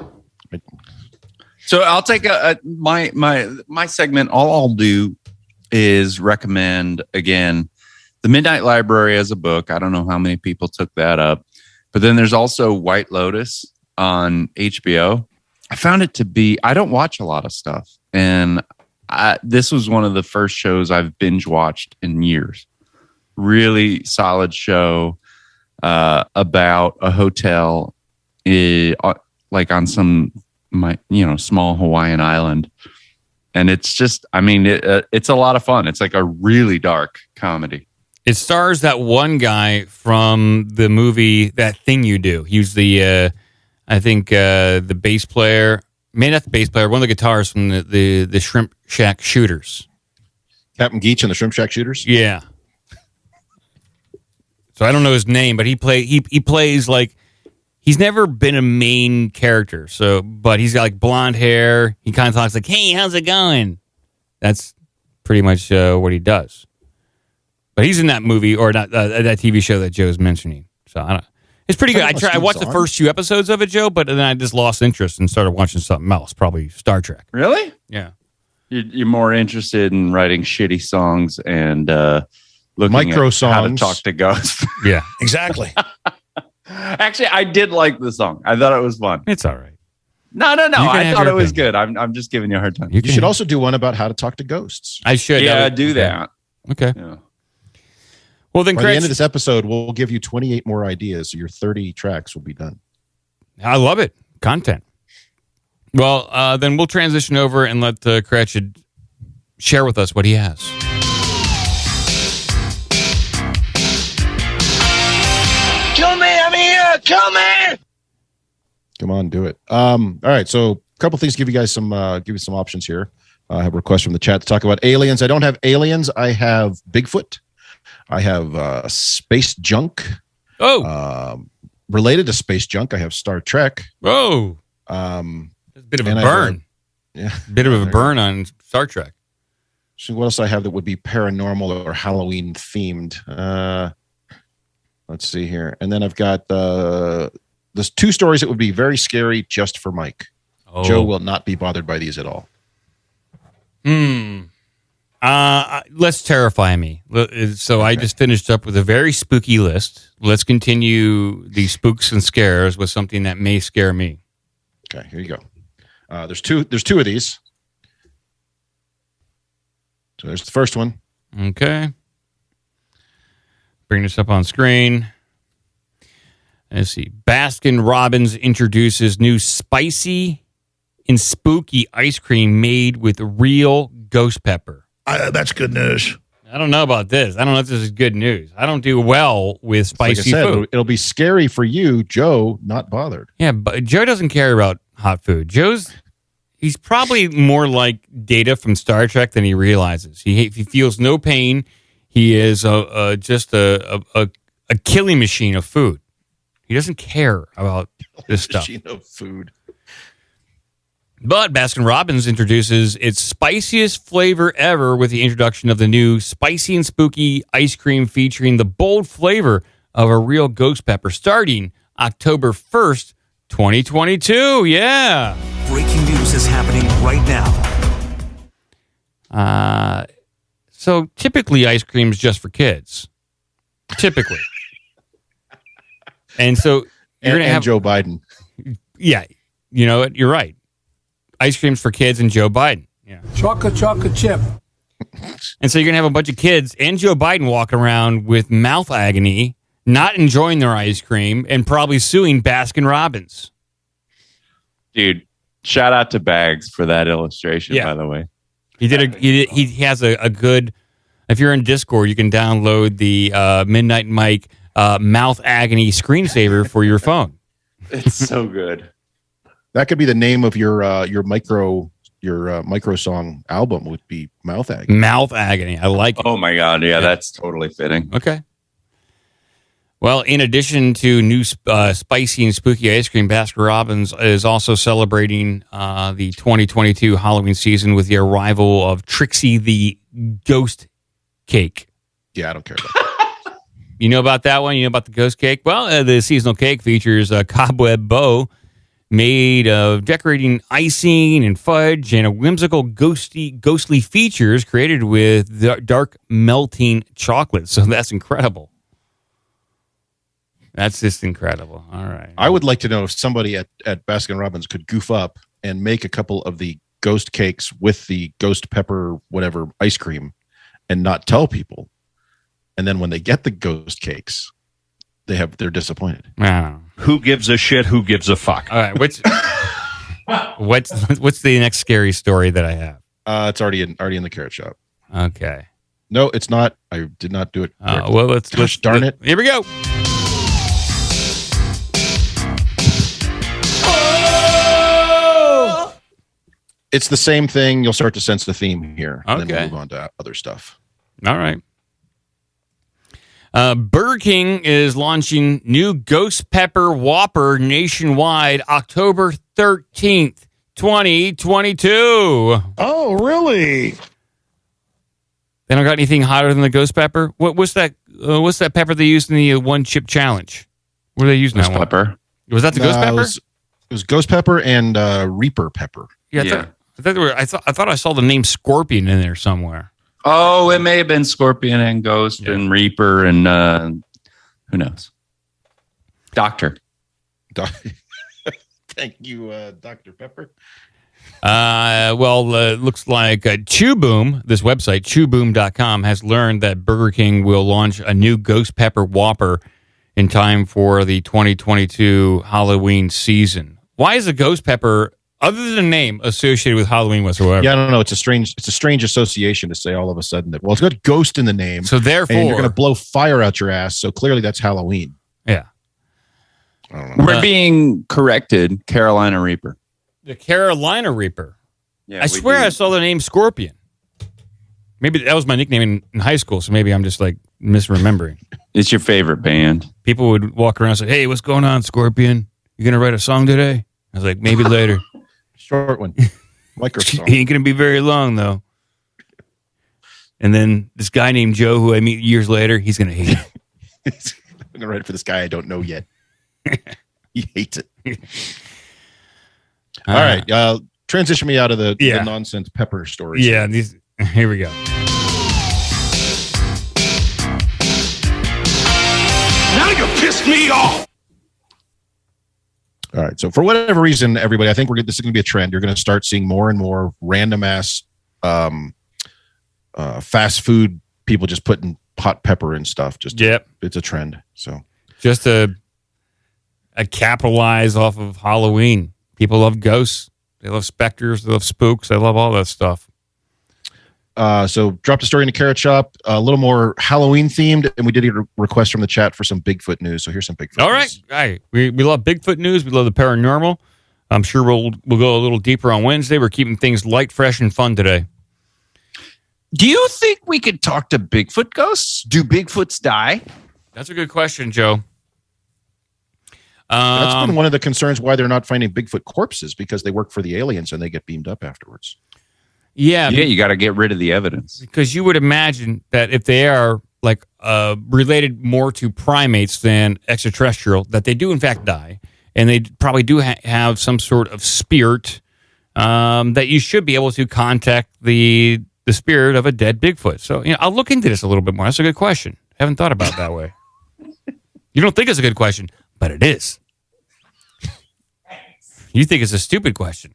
So I'll take my segment. All I'll do is recommend again The Midnight Library as a book. I don't know how many people took that up, but then there's also White Lotus on HBO. I found it to be. I don't watch a lot of stuff, and this was one of the first shows I've binge watched in years. Really solid show about a hotel, like on some small Hawaiian island, and it's just. I mean, it's a lot of fun. It's like a really dark comedy. It stars that one guy from the movie That Thing You Do. He was the, I think, the bass player. Maybe not the bass player. One of the guitarists from the Shrimp Shack Shooters. Captain Geach and the Shrimp Shack Shooters? Yeah. So I don't know his name, but he plays like, he's never been a main character. So, but he's got like blonde hair. He kind of talks like, "Hey, how's it going?" That's pretty much what he does. But he's in that movie or not that TV show that Joe's mentioning. So I don't. It's pretty good. I watched the first 2 episodes of it, Joe, but then I just lost interest and started watching something else, probably Star Trek. Really? Yeah. You're more interested in writing shitty songs and looking MicroSongs. at how to talk to ghosts. Yeah, Exactly. Actually, I did like the song. I thought it was fun. It's all right. No. I thought it was opinion. good. I'm just giving you a hard time. You should also do one about how to talk to ghosts. I should. Yeah, do that. Okay. Yeah. Well, then, By the Craig, end of this episode, we'll give you 28 more ideas. So your 30 tracks will be done. I love it. Content. Well, then we'll transition over and let Cratchit share with us what he has. Kill me, I'm here. Kill me. Come on, do it. All right. So a couple things to give you some options here. I have a request from the chat to talk about aliens. I don't have aliens. I have Bigfoot. I have space junk. Oh. Related to space junk, I have Star Trek. Oh. It's a bit of a burn. Bit of a burn on Star Trek. So what else I have that would be paranormal or Halloween themed? Let's see here. And then I've got there's 2 stories that would be very scary just for Mike. Oh. Joe will not be bothered by these at all. Let's terrify me. So I just finished up with a very spooky list. Let's continue the spooks and scares with something that may scare me. Okay, here you go. There's two of these. So there's the first one. Okay. Bring this up on screen. Let's see. Baskin Robbins introduces new spicy and spooky ice cream made with real ghost pepper. That's good news. I don't know about this. I don't know if this is good news. I don't do well with spicy food. It'll be scary for you, Joe, not bothered. Yeah, but Joe doesn't care about hot food. He's probably more like Data from Star Trek than he realizes. He feels no pain. He is just a killing machine of food. He doesn't care about this stuff. Machine of food. But Baskin Robbins introduces its spiciest flavor ever with the introduction of the new spicy and spooky ice cream featuring the bold flavor of a real ghost pepper starting October 1st, 2022. Yeah. Breaking news is happening right now. So typically ice cream is just for kids. Typically. And so you're going to have Joe Biden. Yeah. You know what? You're right. Ice cream's for kids and Joe Biden. Yeah. Chocolate chip. And so you're going to have a bunch of kids and Joe Biden walking around with mouth agony, not enjoying their ice cream, and probably suing Baskin Robbins. Dude, shout out to Bags for that illustration, by the way. He has a good, if you're in Discord, you can download the Midnight Mike mouth agony screensaver for your phone. It's so good. That could be the name of your MicroSong album would be Mouth Agony. Mouth Agony. I like it. Oh my God. Yeah, that's totally fitting. Okay. Well, in addition to new spicy and spooky ice cream, Baskin Robbins is also celebrating the 2022 Halloween season with the arrival of Trixie the Ghost Cake. Yeah, I don't care about that. You know about that one? You know about the ghost cake? Well, the seasonal cake features a cobweb bow made of decorating icing and fudge and a whimsical ghostly features created with dark melting chocolate. So that's incredible. That's just incredible. All right. I would like to know if somebody at Baskin-Robbins could goof up and make a couple of the ghost cakes with the ghost pepper whatever ice cream and not tell people. And then when they get the ghost cakes, they're disappointed. Wow. Who gives a shit? Who gives a fuck? All right. What's the next scary story that I have? It's already in the carrot shop. Okay. No, it's not. I did not do it. Well, let's darn it. Here we go. It's the same thing. You'll start to sense the theme here. And then we'll Okay. move on to other stuff. All right. Burger King is launching new Ghost Pepper Whopper nationwide October 13th, 2022. Oh, really? They don't got anything hotter than the Ghost Pepper? What's that pepper they used in the one chip challenge? What are they using that one? Pepper. Was that the Ghost Pepper? It was Ghost Pepper and Reaper Pepper. I thought I saw the name Scorpion in there somewhere. Oh, it may have been Scorpion and Ghost and Reaper and who knows? Doctor. Thank you, Dr. Pepper. Looks like ChewBoom, this website, chewboom.com, has learned that Burger King will launch a new Ghost Pepper Whopper in time for the 2022 Halloween season. Why is a Ghost Pepper, other than a name, associated with Halloween whatsoever? Yeah, I don't know. It's a strange association to say all of a sudden that, well, it's got ghost in the name. So therefore, and you're going to blow fire out your ass. So clearly that's Halloween. Yeah. I don't know. We're being corrected. Carolina Reaper. The Carolina Reaper. Yeah, I swear I saw the name Scorpion. Maybe that was my nickname in high school, so maybe I'm just like misremembering. It's your favorite band. People would walk around and say, "Hey, what's going on, Scorpion? You going to write a song today?" I was like, maybe later. Short one. MicroSongs. He ain't going to be very long, though. And then this guy named Joe, who I meet years later, he's going to hate it. I'm going to write it for this guy I don't know yet. He hates it. All right. Transition me out of the nonsense pepper stories. Yeah. Here we go. Now you pissed me off. All right. So for whatever reason, everybody, I think this is going to be a trend. You're going to start seeing more and more random ass fast food people just putting hot pepper and stuff. It's a trend. So just to capitalize off of Halloween. People love ghosts. They love specters. They love spooks. They love all that stuff. So dropped a story in the Carrot Shop, a little more Halloween themed, and we did get a request from the chat for some Bigfoot news. So here's some Bigfoot All news. right. We love Bigfoot news. We love the paranormal. I'm sure we'll go a little deeper on Wednesday. We're keeping things light, fresh, and fun today. Do you think we could talk to Bigfoot ghosts? Do Bigfoots die? That's a good question, Joe. That's been one of the concerns why they're not finding Bigfoot corpses, because they work for the aliens and they get beamed up afterwards. Yeah, you got to get rid of the evidence. Because you would imagine that if they are like related more to primates than extraterrestrial, that they do in fact die, and they probably do have some sort of spirit that you should be able to contact the spirit of a dead Bigfoot. So I'll look into this a little bit more. That's a good question. Haven't thought about it that way. You don't think it's a good question, but it is. You think it's a stupid question.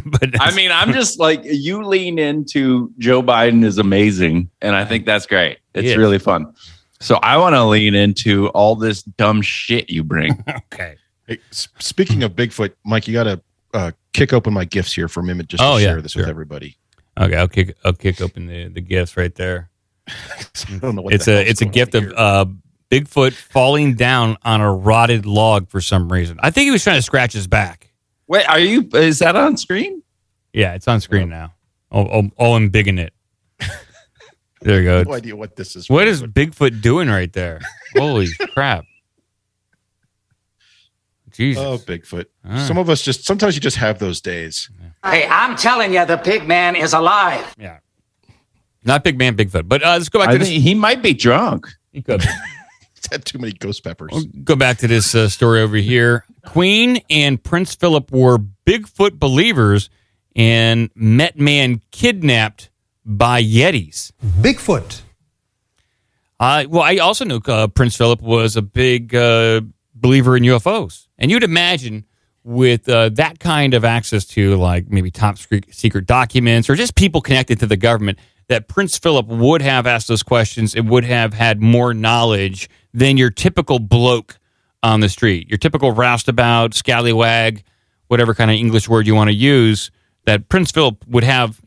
But I mean, I'm just like, you lean into Joe Biden is amazing, and I think that's great. It's really fun. So I want to lean into all this dumb shit you bring. Okay. Hey, speaking of Bigfoot, Mike, you got to kick open my gifts here for a minute just to share this with everybody. Okay, I'll kick open the gifts right there. I don't know what it's a gift of Bigfoot falling down on a rotted log for some reason. I think he was trying to scratch his back. Wait, is that on screen? Yeah, it's on screen now. I'm bigging it. There you go. No idea what this is. What is Bigfoot doing right there? Holy crap. Jesus. Oh, Bigfoot. Some of us sometimes you just have those days. Hey, I'm telling you, the pig man is alive. Yeah. Not Big Man Bigfoot. But let's go back to this. He might be drunk. He could be. He's had too many ghost peppers. We'll go back to this story over here. Queen and Prince Philip were Bigfoot believers and met man kidnapped by Yetis. Bigfoot. Well, I also know Prince Philip was a big believer in UFOs. And you'd imagine with that kind of access to like maybe top secret documents or just people connected to the government, that Prince Philip would have asked those questions and would have had more knowledge than your typical bloke on the street, your typical roustabout, scallywag, whatever kind of English word you want to use, that Prince Philip would have,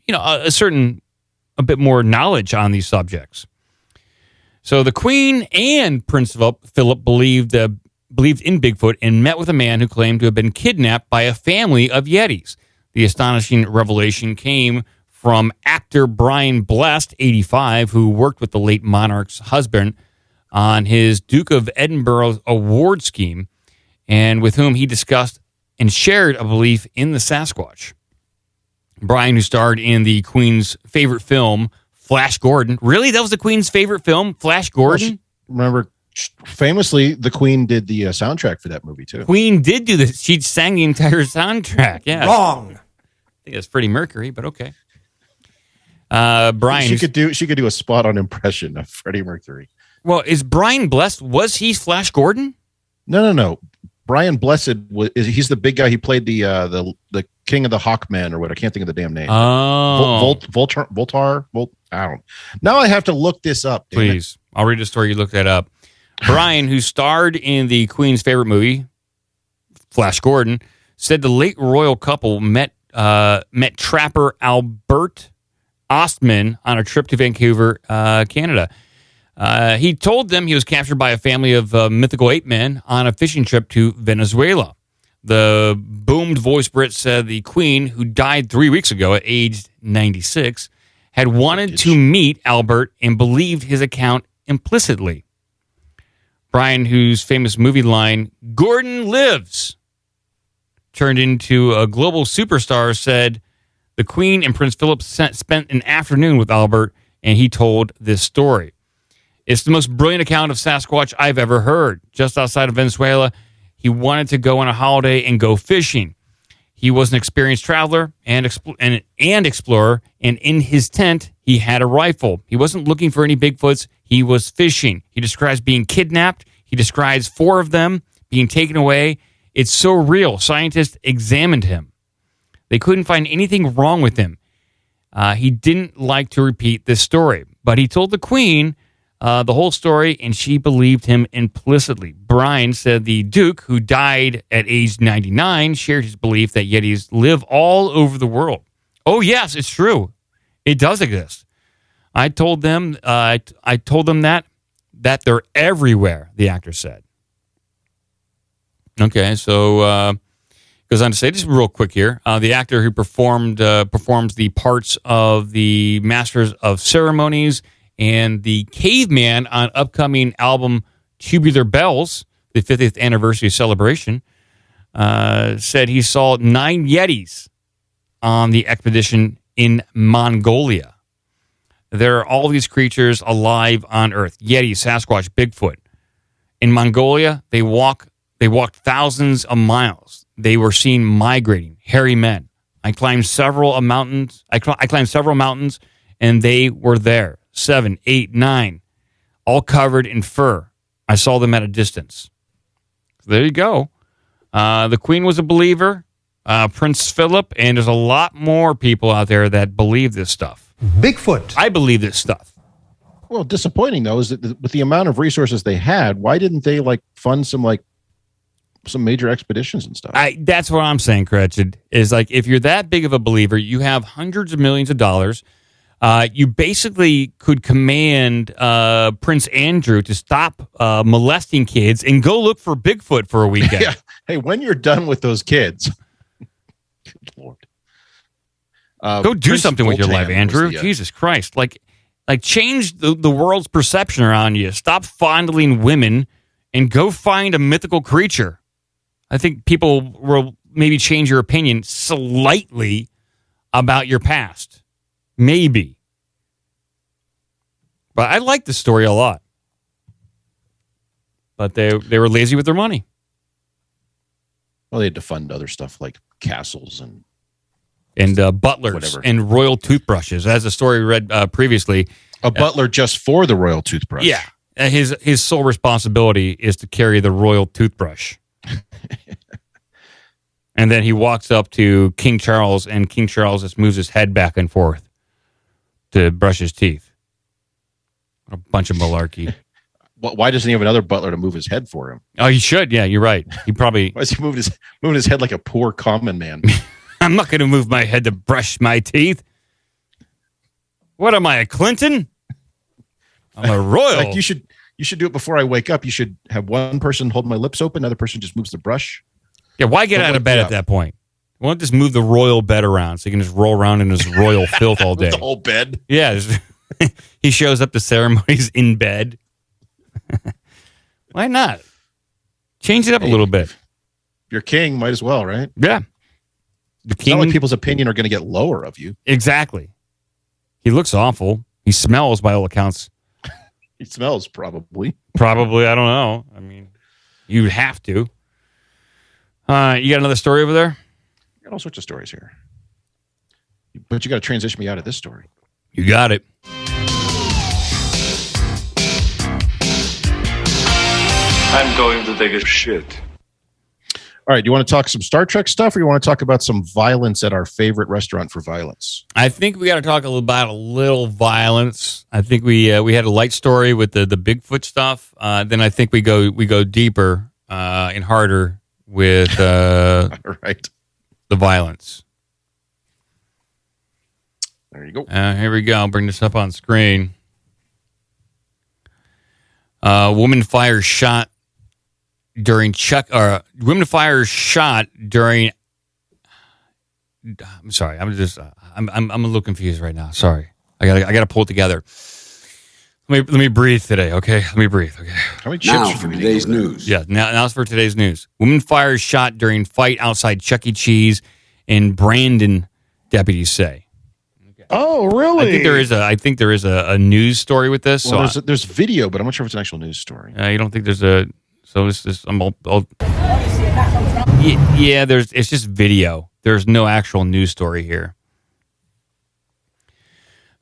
a bit more knowledge on these subjects. So the Queen and Prince Philip believed in Bigfoot and met with a man who claimed to have been kidnapped by a family of Yetis. The astonishing revelation came from actor Brian Blessed, 85, who worked with the late monarch's husband on his Duke of Edinburgh award scheme, and with whom he discussed and shared a belief in the Sasquatch. Brian, who starred in the Queen's favorite film, Flash Gordon. Really? That was the Queen's favorite film, Flash Gordon? Remember, famously, the Queen did the soundtrack for that movie, too. Queen did do this. She sang the entire soundtrack. Yeah. Wrong. I think it's Freddie Mercury, but okay. Brian. She could do a spot on impression of Freddie Mercury. Well, is Brian Blessed, was he Flash Gordon? No. Brian Blessed he's the big guy. He played the King of the Hawkmen or what? I can't think of the damn name. Oh, Voltar. I don't. Now I have to look this up. Please, I'll read the story. You look that up. Brian, who starred in the Queen's favorite movie, Flash Gordon, said the late royal couple met trapper Albert Ostman on a trip to Vancouver, Canada. He told them he was captured by a family of mythical ape men on a fishing trip to Venezuela. The boomed voice Brit said the Queen, who died 3 weeks ago at age 96, had wanted to meet Albert and believed his account implicitly. Brian, whose famous movie line, "Gordon lives," turned into a global superstar, said the Queen and Prince Philip spent an afternoon with Albert, and he told this story. It's the most brilliant account of Sasquatch I've ever heard. Just outside of Venezuela, he wanted to go on a holiday and go fishing. He was an experienced traveler and explorer, and in his tent, he had a rifle. He wasn't looking for any Bigfoots. He was fishing. He describes being kidnapped. He describes 4 of them being taken away. It's so real. Scientists examined him. They couldn't find anything wrong with him. He didn't like to repeat this story, but he told the Queen the whole story, and she believed him implicitly. Brian said the Duke, who died at age 99, shared his belief that Yetis live all over the world. Oh, yes, it's true. It does exist. I told them that they're everywhere, the actor said. Okay, so goes on to say, just real quick here, the actor who performs the parts of the Masters of Ceremonies and the Caveman on upcoming album Tubular Bells, the 50th anniversary celebration, said he saw 9 Yetis on the expedition in Mongolia. There are all these creatures alive on Earth. Yeti, Sasquatch, Bigfoot. In Mongolia, they walked thousands of miles. They were seen migrating, hairy men. I climbed several mountains. I climbed several mountains, and they were there. 7, 8, 9, all covered in fur. I saw them at a distance. So there you go. The Queen was a believer. Prince Philip, and there's a lot more people out there that believe this stuff. Bigfoot. I believe this stuff. Well, disappointing though is that with the amount of resources they had, why didn't they fund some major expeditions and stuff? That's what I'm saying, Cretched, is if you're that big of a believer, you have hundreds of millions of dollars. You basically could command Prince Andrew to stop molesting kids and go look for Bigfoot for a weekend. Yeah. Hey, when you're done with those kids, good Lord, go do Prince something with your life, Voltan Andrew. was the, Jesus Christ! Change the world's perception around you. Stop fondling women and go find a mythical creature. I think people will maybe change your opinion slightly about your past. Maybe. But I like this story a lot. But they were lazy with their money. Well, they had to fund other stuff like castles and butlers whatever. and royal toothbrushes. As the story read previously, a butler just for the royal toothbrush. Yeah, his sole responsibility is to carry the royal toothbrush. And then he walks up to King Charles, and King Charles just moves his head back and forth to brush his teeth. A bunch of malarkey. Why doesn't he have another butler to move his head for him? Oh, he should. Yeah, you're right. He probably. Why is he moving his head like a poor common man? I'm not going to move my head to brush my teeth. What am I, a Clinton? I'm a royal. Like you should do it before I wake up. You should have one person hold my lips open, another person just moves the brush. Yeah, why get out of bed at that point? Why don't just move the royal bed around so you can just roll around in his royal filth all day? The whole bed? Yeah. He shows up to ceremonies in bed. Why not? Change it up a little bit. You're king, might as well, right? Yeah. It's not like people's opinion are going to get lower of you. Exactly. He looks awful. He smells, by all accounts. He smells, probably. Probably. I don't know. I mean, you'd have to. You got another story over there? I got all sorts of stories here. But you got to transition me out of this story. You got it. I'm going to take a shit. All right. Do you want to talk some Star Trek stuff, or you want to talk about some violence at our favorite restaurant for violence? I think we got to talk about a little violence. I think we had a light story with the Bigfoot stuff. Then I think we go deeper and harder with right. The violence. There you go. Here we go. I'll bring this up on screen. Woman fires shot during women fires shot during. I'm sorry. I'm a little confused right now. Sorry. I gotta pull it together. Let me breathe today, okay? Let me breathe, okay? How many chips now for today's news. Yeah, now it's for today's news. Woman fires shot during fight outside Chuck E. Cheese in Brandon, deputies say. Okay. Oh, really? I think there is a news story with this. Well, there's video, but I'm not sure if it's an actual news story. You don't think there's a... So it's just... Yeah, it's just video. There's no actual news story here.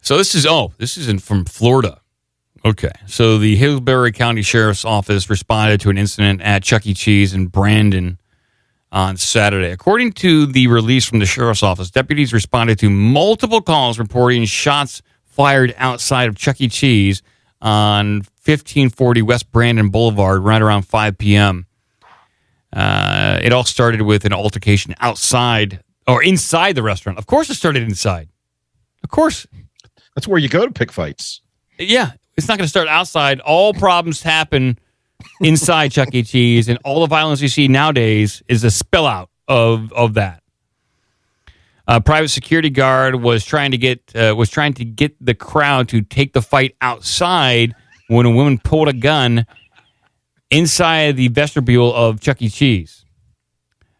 So this is from Florida. Okay, so the Hillsborough County Sheriff's Office responded to an incident at Chuck E. Cheese in Brandon on Saturday. According to the release from the Sheriff's Office, deputies responded to multiple calls reporting shots fired outside of Chuck E. Cheese on 1540 West Brandon Boulevard right around 5 p.m. It all started with an altercation outside or inside the restaurant. Of course it started inside. Of course. That's where you go to pick fights. Yeah. It's not going to start outside. All problems happen inside Chuck E. Cheese, and all the violence you see nowadays is a spill out of that. A private security guard was trying to get the crowd to take the fight outside when a woman pulled a gun inside the vestibule of Chuck E. Cheese.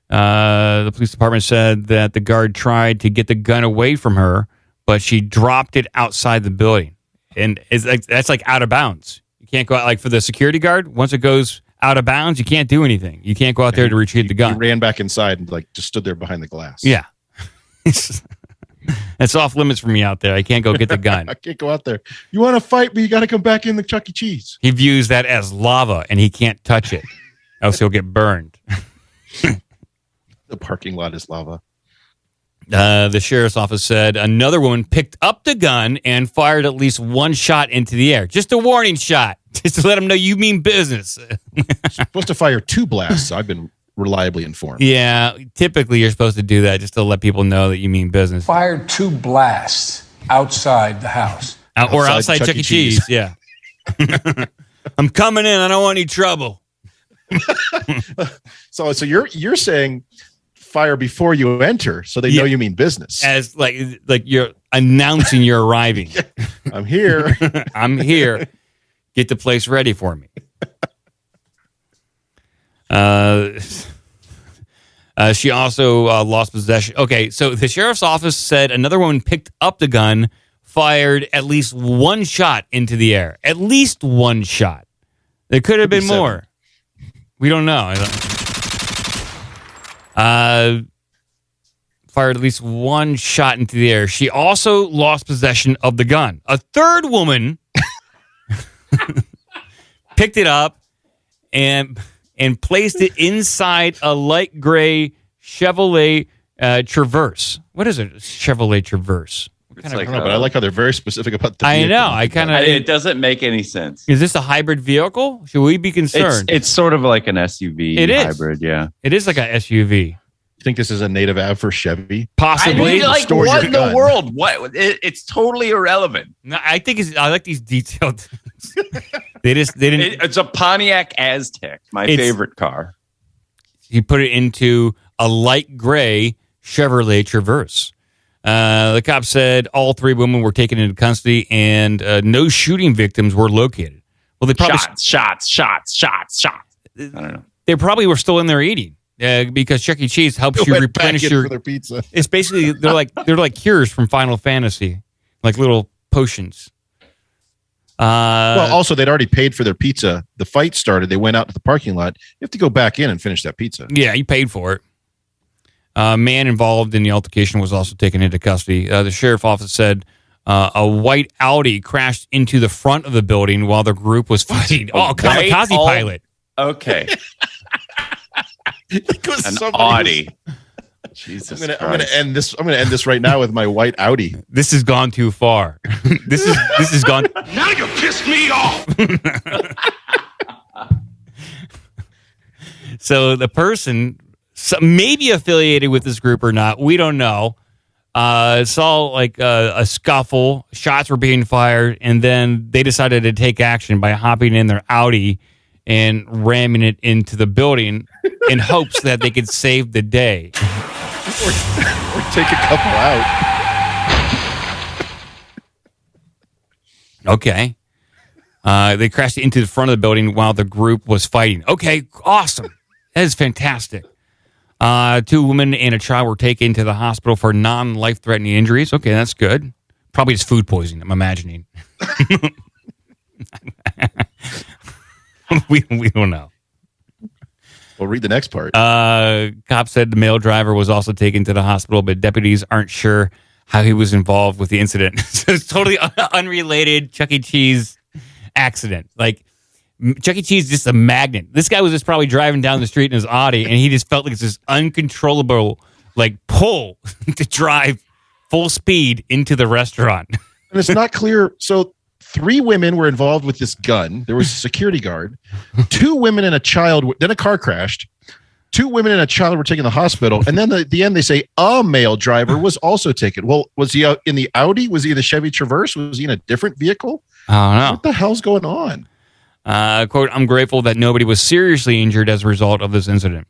The police department said that the guard tried to get the gun away from her, but she dropped it outside the building. And that's like out of bounds. You can't go out, like for the security guard, once it goes out of bounds, you can't do anything. You can't go out there to retrieve the gun. He ran back inside and just stood there behind the glass. Yeah. It's off limits for me out there. I can't go get the gun. I can't go out there. You want to fight, but you got to come back in the Chuck E. Cheese. He views that as lava, and he can't touch it, else he'll get burned. The parking lot is lava. The sheriff's office said another woman picked up the gun and fired at least one shot into the air. Just a warning shot, just to let them know you mean business. Supposed to fire 2 blasts. I've been reliably informed. Yeah, typically you're supposed to do that just to let people know that you mean business. Fired 2 blasts outside the house. Or outside Chuck E. Cheese. Yeah. I'm coming in. I don't want any trouble. So you're saying fire before you enter, so they know you mean business. As like you're announcing you're arriving. I'm here. I'm here. Get the place ready for me. She also lost possession. Okay, so the sheriff's office said another woman picked up the gun, fired at least one shot into the air. At least one shot. There could have been more. We don't know. Fired at least one shot into the air. She also lost possession of the gun. A third woman picked it up and placed it inside a light gray Chevrolet Traverse. What is it? Chevrolet Traverse. I don't know, but I like how they're very specific about the vehicle. I know. It doesn't make any sense. Is this a hybrid vehicle? Should we be concerned? It's sort of like an SUV hybrid, yeah. It is like an SUV. You think this is a native ad for Chevy? Possibly. What in the world? What? It's totally irrelevant. No, I like these detailed things. They didn't. It's a Pontiac Aztek, my favorite car. You put it into a light gray Chevrolet Traverse. The cops said all three women were taken into custody and no shooting victims were located. Well, they probably shots. I don't know. They probably were still in there eating because Chuck E. Cheese helps you replenish their pizza. It's basically they're like cures from Final Fantasy, like little potions. Well, also they'd already paid for their pizza. The fight started. They went out to the parking lot. You have to go back in and finish that pizza. Yeah, you paid for it. Man involved in the altercation was also taken into custody. The sheriff office said a white Audi crashed into the front of the building while the group was fighting. Kamikaze pilot. Okay. An Audi. Jesus I'm gonna end this. I'm gonna end this right now with my white Audi. This has gone too far. This has gone. Now you pissed me off. So the person, maybe affiliated with this group or not, we don't know. Saw like a scuffle, shots were being fired, and then they decided to take action by hopping in their Audi and ramming it into the building in hopes that they could save the day. Or take a couple out. Okay. They crashed into the front of the building while the group was fighting. Okay, awesome. That is fantastic. 2 women and a child were taken to the hospital for non-life-threatening injuries. Okay, that's good. Probably just food poisoning, I'm imagining. we don't know. Well, read the next part. Cops said the male driver was also taken to the hospital, but deputies aren't sure how he was involved with the incident. So it's totally unrelated Chuck E. Cheese accident. Like, Chuck E. Cheese is just a magnet. This guy was just probably driving down the street in his Audi, and he just felt like it's this uncontrollable, like, pull to drive full speed into the restaurant. And it's not clear. So 3 women were involved with this gun. There was a security guard. 2 women and a child. Then a car crashed. 2 women and a child were taken to the hospital. And then at the end, they say a male driver was also taken. Well, was he out in the Audi? Was he in the Chevy Traverse? Was he in a different vehicle? I don't know. What the hell's going on? Quote, I'm grateful that nobody was seriously injured as a result of this incident,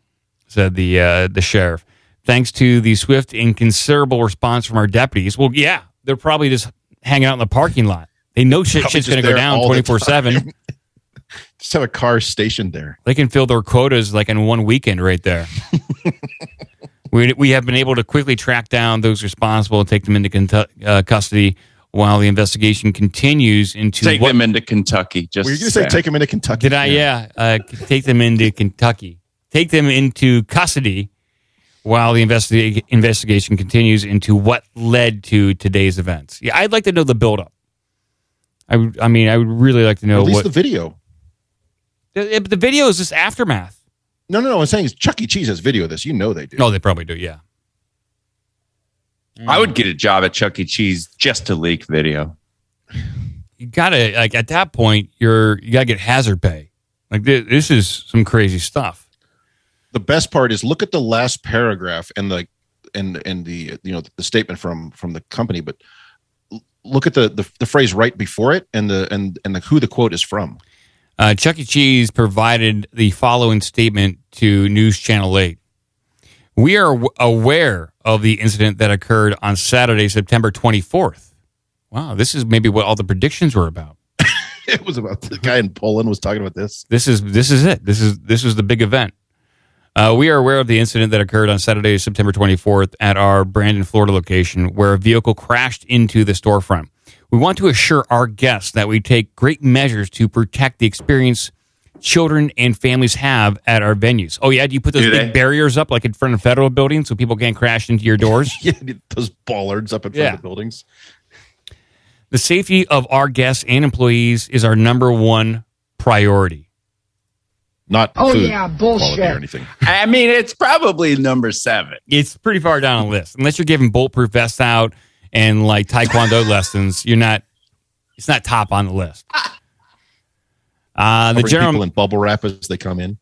said the sheriff. Thanks to the swift and considerable response from our deputies. Well, yeah, they're probably just hanging out in the parking lot. They know shit's going to go down 24/7. Just have a car stationed there. They can fill their quotas like in one weekend right there. We have been able to quickly track down those responsible and take them into custody while the investigation continues into... Take them into Kentucky. Were you going to say take them into Kentucky? Did I? Yeah. Take them into Kentucky. Take them into custody while the investigation continues into what led to today's events. Yeah, I'd like to know the buildup. I would really like to know at least the video. The video is just aftermath. No. I'm saying Chuck E. Cheese has video of this. You know they do. No, they probably do. Yeah. I would get a job at Chuck E. Cheese just to leak video. You gotta at that point, you gotta get hazard pay. Like this is some crazy stuff. The best part is look at the last paragraph and the statement from the company, but look at the phrase right before it and who the quote is from. Chuck E. Cheese provided the following statement to News Channel 8. We are aware of the incident that occurred on Saturday, September 24th. Wow, this is maybe what all the predictions were about. It was about the guy in Poland was talking about this. This is it. This is the big event. We are aware of the incident that occurred on Saturday, September 24th at our Brandon, Florida location where a vehicle crashed into the storefront. We want to assure our guests that we take great measures to protect the experience children and families have at our venues. Oh, yeah? Do you put those big barriers up like in front of federal buildings so people can't crash into your doors? Yeah, those bollards up in front of the buildings. The safety of our guests and employees is our number one priority. Not bullshit quality or anything. I mean, it's probably number 7. It's pretty far down the list. Unless you're giving bulletproof vests out and like Taekwondo lessons, you're not. It's not top on the list. The general people in bubble wrap as they come in.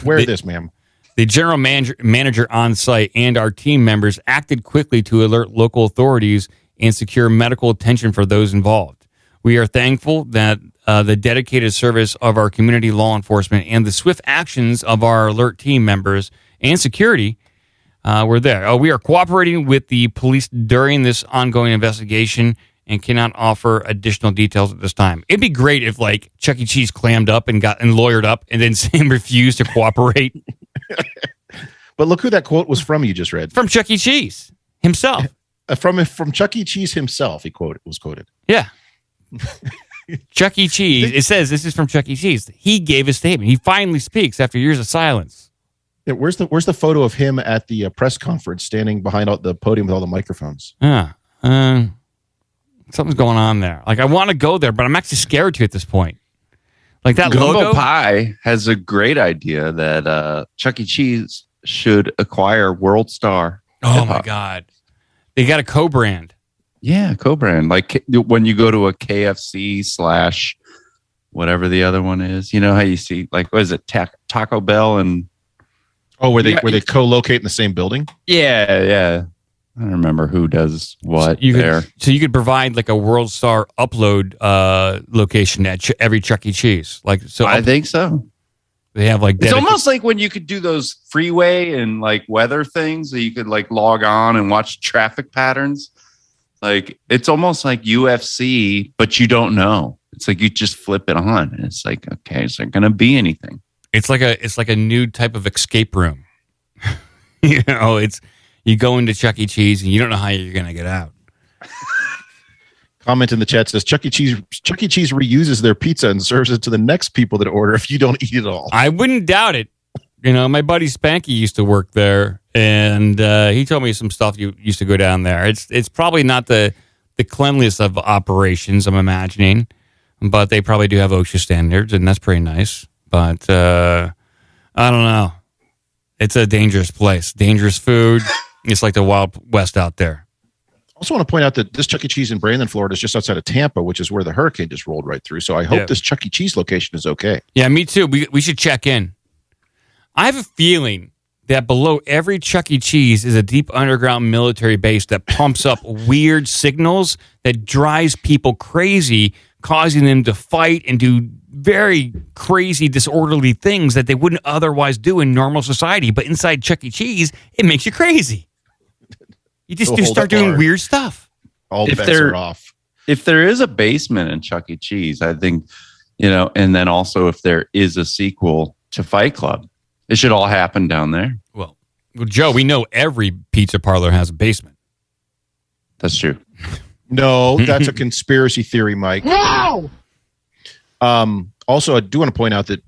Wear this, ma'am. The general manager on site and our team members acted quickly to alert local authorities and secure medical attention for those involved. We are thankful that the dedicated service of our community law enforcement and the swift actions of our alert team members and security were there. We are cooperating with the police during this ongoing investigation and cannot offer additional details at this time. It'd be great if like Chuck E. Cheese clammed up and got lawyered up and then refused to cooperate. But look who that quote was from you just read. From Chuck E. Cheese himself. From Chuck E. Cheese himself, was quoted. Yeah. Chuck E. Cheese. It says this is from Chuck E. Cheese. He gave a statement. He finally speaks after years of silence. Yeah, where's the photo of him at the press conference standing behind the podium with all the microphones? Yeah. Something's going on there. Like I want to go there, but I'm actually scared to at this point. Like that Gumbo logo. Pie has a great idea that Chuck E. Cheese should acquire World Star. Oh Hip-hop. my God. They got a co-brand. Yeah, co-brand. Like when you go to a KFC / whatever the other one is, you know how you see like what is it, Taco Bell and where they co-locate in the same building? Yeah. I don't remember who does what So you could provide like a World Star upload location at every Chuck E. Cheese. Like so, I think so. They have like it's almost like when you could do those freeway and like weather things that you could like log on and watch traffic patterns. Like it's almost like UFC, but you don't know. It's like you just flip it on, and it's like, okay, is there going to be anything? It's like a new type of escape room. You go into Chuck E. Cheese and you don't know how you're going to get out. Comment in the chat says Chuck E. Cheese reuses their pizza and serves it to the next people that order if you don't eat it all. I wouldn't doubt it. My buddy Spanky used to work there, and he told me some stuff. You used to go down there. It's probably not the cleanliest of operations, I'm imagining, but they probably do have OSHA standards, and that's pretty nice. But I don't know. It's a dangerous place. Dangerous food. It's like the Wild West out there. I also want to point out that this Chuck E. Cheese in Brandon, Florida is just outside of Tampa, which is where the hurricane just rolled right through. So I hope this Chuck E. Cheese location is okay. Yeah, me too. We should check in. I have a feeling that below every Chuck E. Cheese is a deep underground military base that pumps up weird signals that drives people crazy, causing them to fight and do very crazy, disorderly things that they wouldn't otherwise do in normal society. But inside Chuck E. Cheese, it makes you crazy. You just start doing weird stuff. All bets are off. If there is a basement in Chuck E. Cheese, I think, and then also if there is a sequel to Fight Club, it should all happen down there. Well, Joe, we know every pizza parlor has a basement. That's true. No, that's a conspiracy theory, Mike. No! Also, I do want to point out that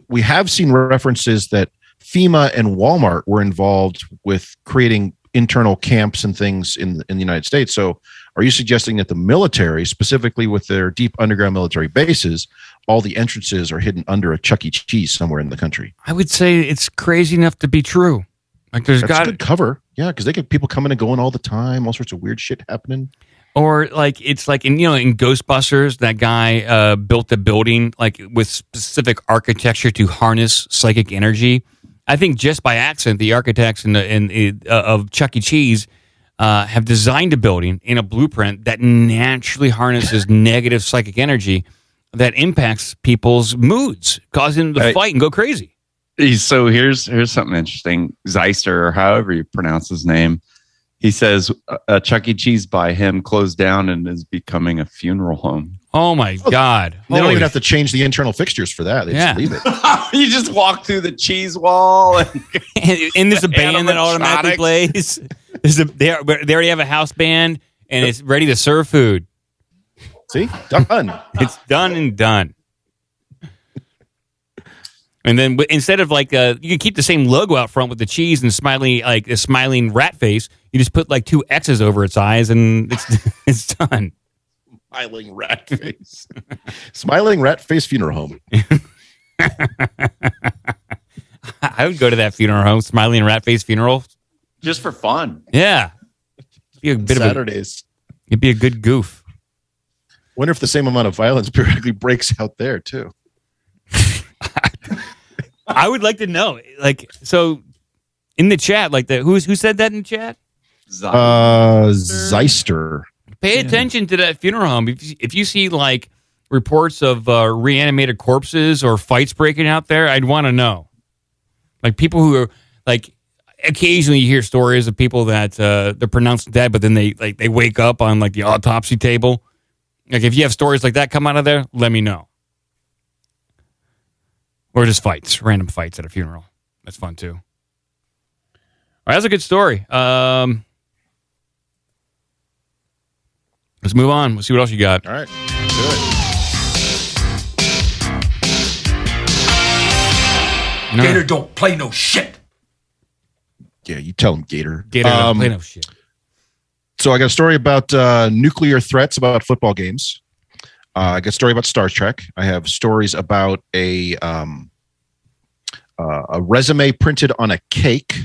we have seen references that FEMA and Walmart were involved with creating internal camps and things in the United States. So are you suggesting that the military, specifically with their deep underground military bases, all the entrances are hidden under a Chuck E. Cheese somewhere in the country? I would say it's crazy enough to be true. Like there's got good cover. Yeah, because they get people coming and going all the time, all sorts of weird shit happening. Or like it's like in Ghostbusters, that guy built a building like with specific architecture to harness psychic energy. I think just by accident, the architects of Chuck E. Cheese have designed a building in a blueprint that naturally harnesses negative psychic energy that impacts people's moods, causing them to fight and go crazy. So here's something interesting. Zeister, or however you pronounce his name, he says Chuck E. Cheese by him closed down and is becoming a funeral home. Oh my God! They don't even have to change the internal fixtures for that. They just leave it. You just walk through the cheese wall, and there's a band that automatically plays. They already have a house band, and it's ready to serve food. See, done. It's done and done. And then instead of like you can keep the same logo out front with the cheese and smiley, like a smiling rat face, you just put like 2 X's over its eyes and it's done. Smiling rat face. Smiling rat face funeral home. I would go to that funeral home, smiling rat face funeral. Just for fun. Yeah. Be a bit Saturdays. It'd be a good goof. Wonder if the same amount of violence periodically breaks out there too. I would like to know. Like, so in the chat, like who said that in the chat? Zeister. Pay attention to that funeral home. If you see like reports of reanimated corpses or fights breaking out there, I'd want to know. Like people who are like, occasionally you hear stories of people that they're pronounced dead, but then they wake up on like the autopsy table. Like if you have stories like that come out of there, let me know. Or just fights, random fights at a funeral. That's fun too. All right, that's a good story. Let's move on. Let's see what else you got. All right. Good. No. Gator don't play no shit. Yeah, you tell him, Gator. Gator don't play no shit. So I got a story about nuclear threats about football games. I got a story about Star Trek. I have stories about a resume printed on a cake.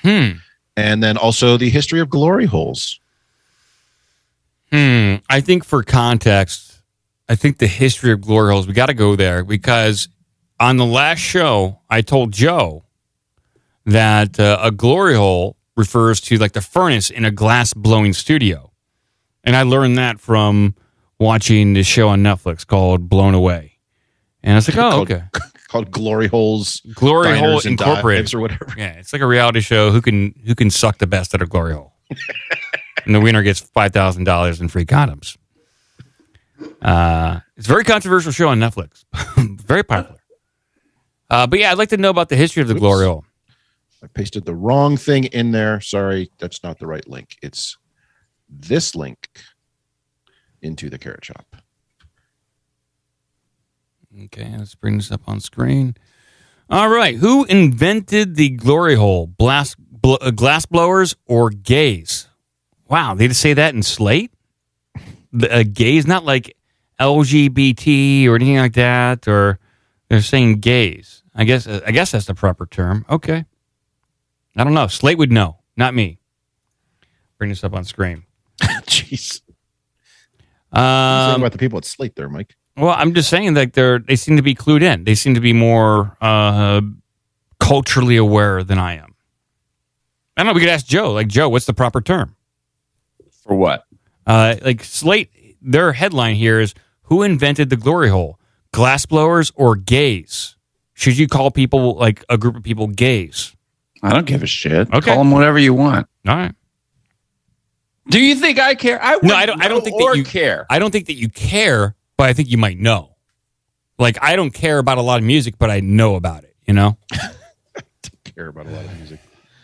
And then also the history of glory holes. I think for context, I think the history of glory holes, we got to go there because on the last show, I told Joe that a glory hole refers to like the furnace in a glass blowing studio. And I learned that from watching this show on Netflix called Blown Away. And I was like, okay. Called Glory Holes. Glory Hole Incorporated. Or whatever. Yeah, it's like a reality show who can suck the best at a glory hole. And the winner gets $5,000 in free condoms. It's a very controversial show on Netflix. Very popular. But yeah, I'd like to know about the history of the glory hole. I pasted the wrong thing in there. Sorry, that's not the right link. It's this link into the Carrot Shop. Okay, let's bring this up on screen. All right, who invented the glory hole? Glass blowers or gays? Wow, they just say that in Slate? Gays, not like LGBT or anything like that, or they're saying gays. I guess that's the proper term. Okay. I don't know. Slate would know, not me. Bring this up on screen. Jeez. About the people at Slate there, Mike. Well, I'm just saying that they seem to be clued in. They seem to be more culturally aware than I am. I don't know. We could ask Joe. Like, Joe, what's the proper term? For what? Like Slate, their headline here is, who invented the glory hole? Glassblowers or gays? Should you call people, like a group of people, gays? I don't give a shit. Okay. Call them whatever you want. All right. Do you think I care? I don't think that you care. I don't think that you care, but I think you might know. Like, I don't care about a lot of music, but I know about it, you know? I don't care about a lot of music.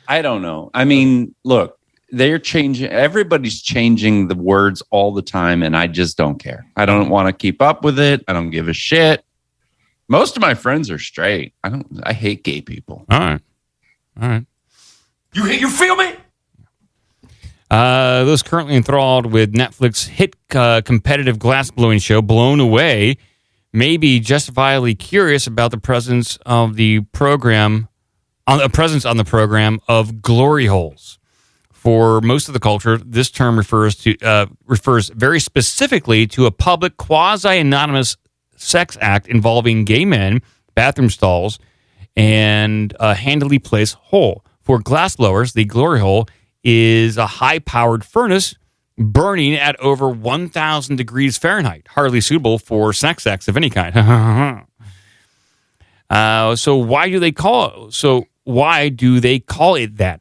I don't know. I mean, look, they're changing. Everybody's changing the words all the time, and I just don't care. I don't want to keep up with it. I don't give a shit. Most of my friends are straight. I hate gay people. All right. You feel me? Those currently enthralled with Netflix hit competitive glass-blowing show Blown Away may be justifiably curious about the presence on the program of glory holes. For most of the culture, this term refers very specifically to a public quasi-anonymous sex act involving gay men, bathroom stalls, and a handily placed hole. For glassblowers, the glory hole is a high-powered furnace burning at over 1,000 degrees Fahrenheit, hardly suitable for sex acts of any kind. So why do they call it that?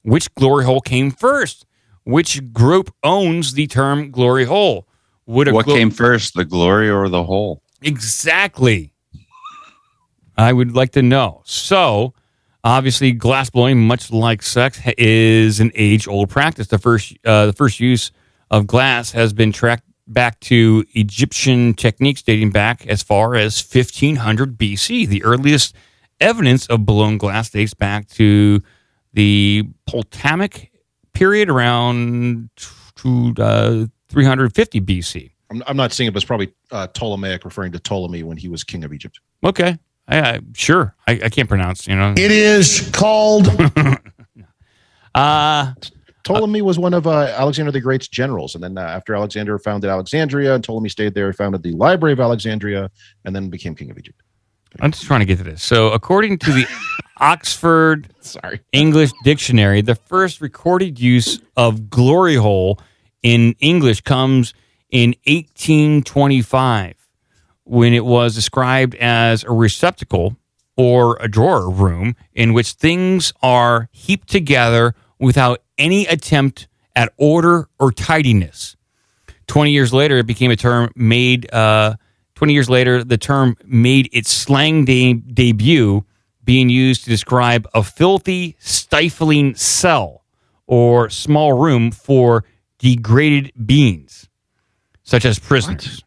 Which glory hole came first? Which group owns the term glory hole? What came first, the glory or the hole? Exactly. I would like to know. So, obviously, glassblowing, much like sex, is an age-old practice. The first use of glass has been tracked back to Egyptian techniques dating back as far as 1500 BC. The earliest evidence of blown glass dates back to the Ptolemaic period around 350 BC. I'm not seeing it, but it's probably Ptolemaic, referring to Ptolemy when he was king of Egypt. Okay. Sure. I can't pronounce, It is called... Ptolemy was one of Alexander the Great's generals. And then after Alexander founded Alexandria and Ptolemy stayed there, he founded the Library of Alexandria and then became king of Egypt. I'm just trying to get to this. So according to the Oxford English Dictionary, the first recorded use of glory hole in English comes in 1825 when it was described as a receptacle or a drawer room in which things are heaped together without any attempt at order or tidiness. 20 years later, it became a term made. 20 years later, the term made its slang debut, being used to describe a filthy, stifling cell or small room for degraded beings, such as prisoners.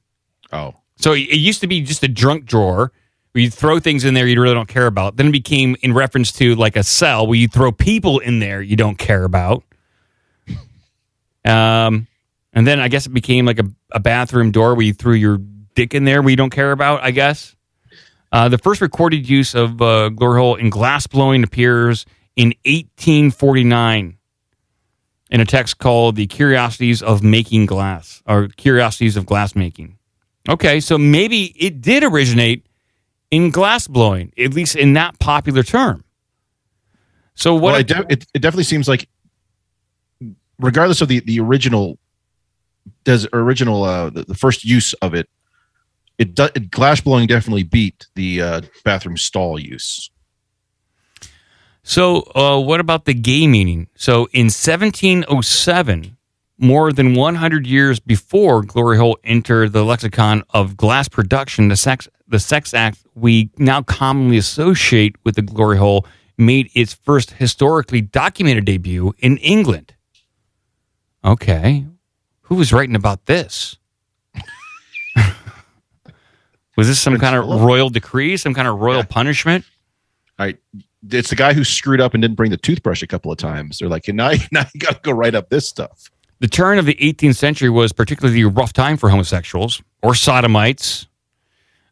What? Oh. So it used to be just a drunk drawer where you throw things in there you really don't care about. Then it became in reference to like a cell where you throw people in there you don't care about. And then I guess it became like a bathroom door where you threw your dick in there where you don't care about, I guess. The first recorded use of glory hole in glass blowing appears in 1849 in a text called The Curiosities of Making Glass, or Curiosities of Glass Making. Okay, so maybe it did originate in glass blowing, at least in that popular term. So what? Well, it definitely seems like, regardless of the original, the first use of it, glass blowing definitely beat the bathroom stall use. So what about the gay meaning? So in 1707, more than 100 years before glory hole entered the lexicon of glass production, the sex act we now commonly associate with the glory hole made its first historically documented debut in England. Okay. Who was writing about this? Was this some kind of royal decree, some kind of royal punishment? It's the guy who screwed up and didn't bring the toothbrush a couple of times. They're like, now you got to go write up this stuff. The turn of the 18th century was particularly a rough time for homosexuals or sodomites.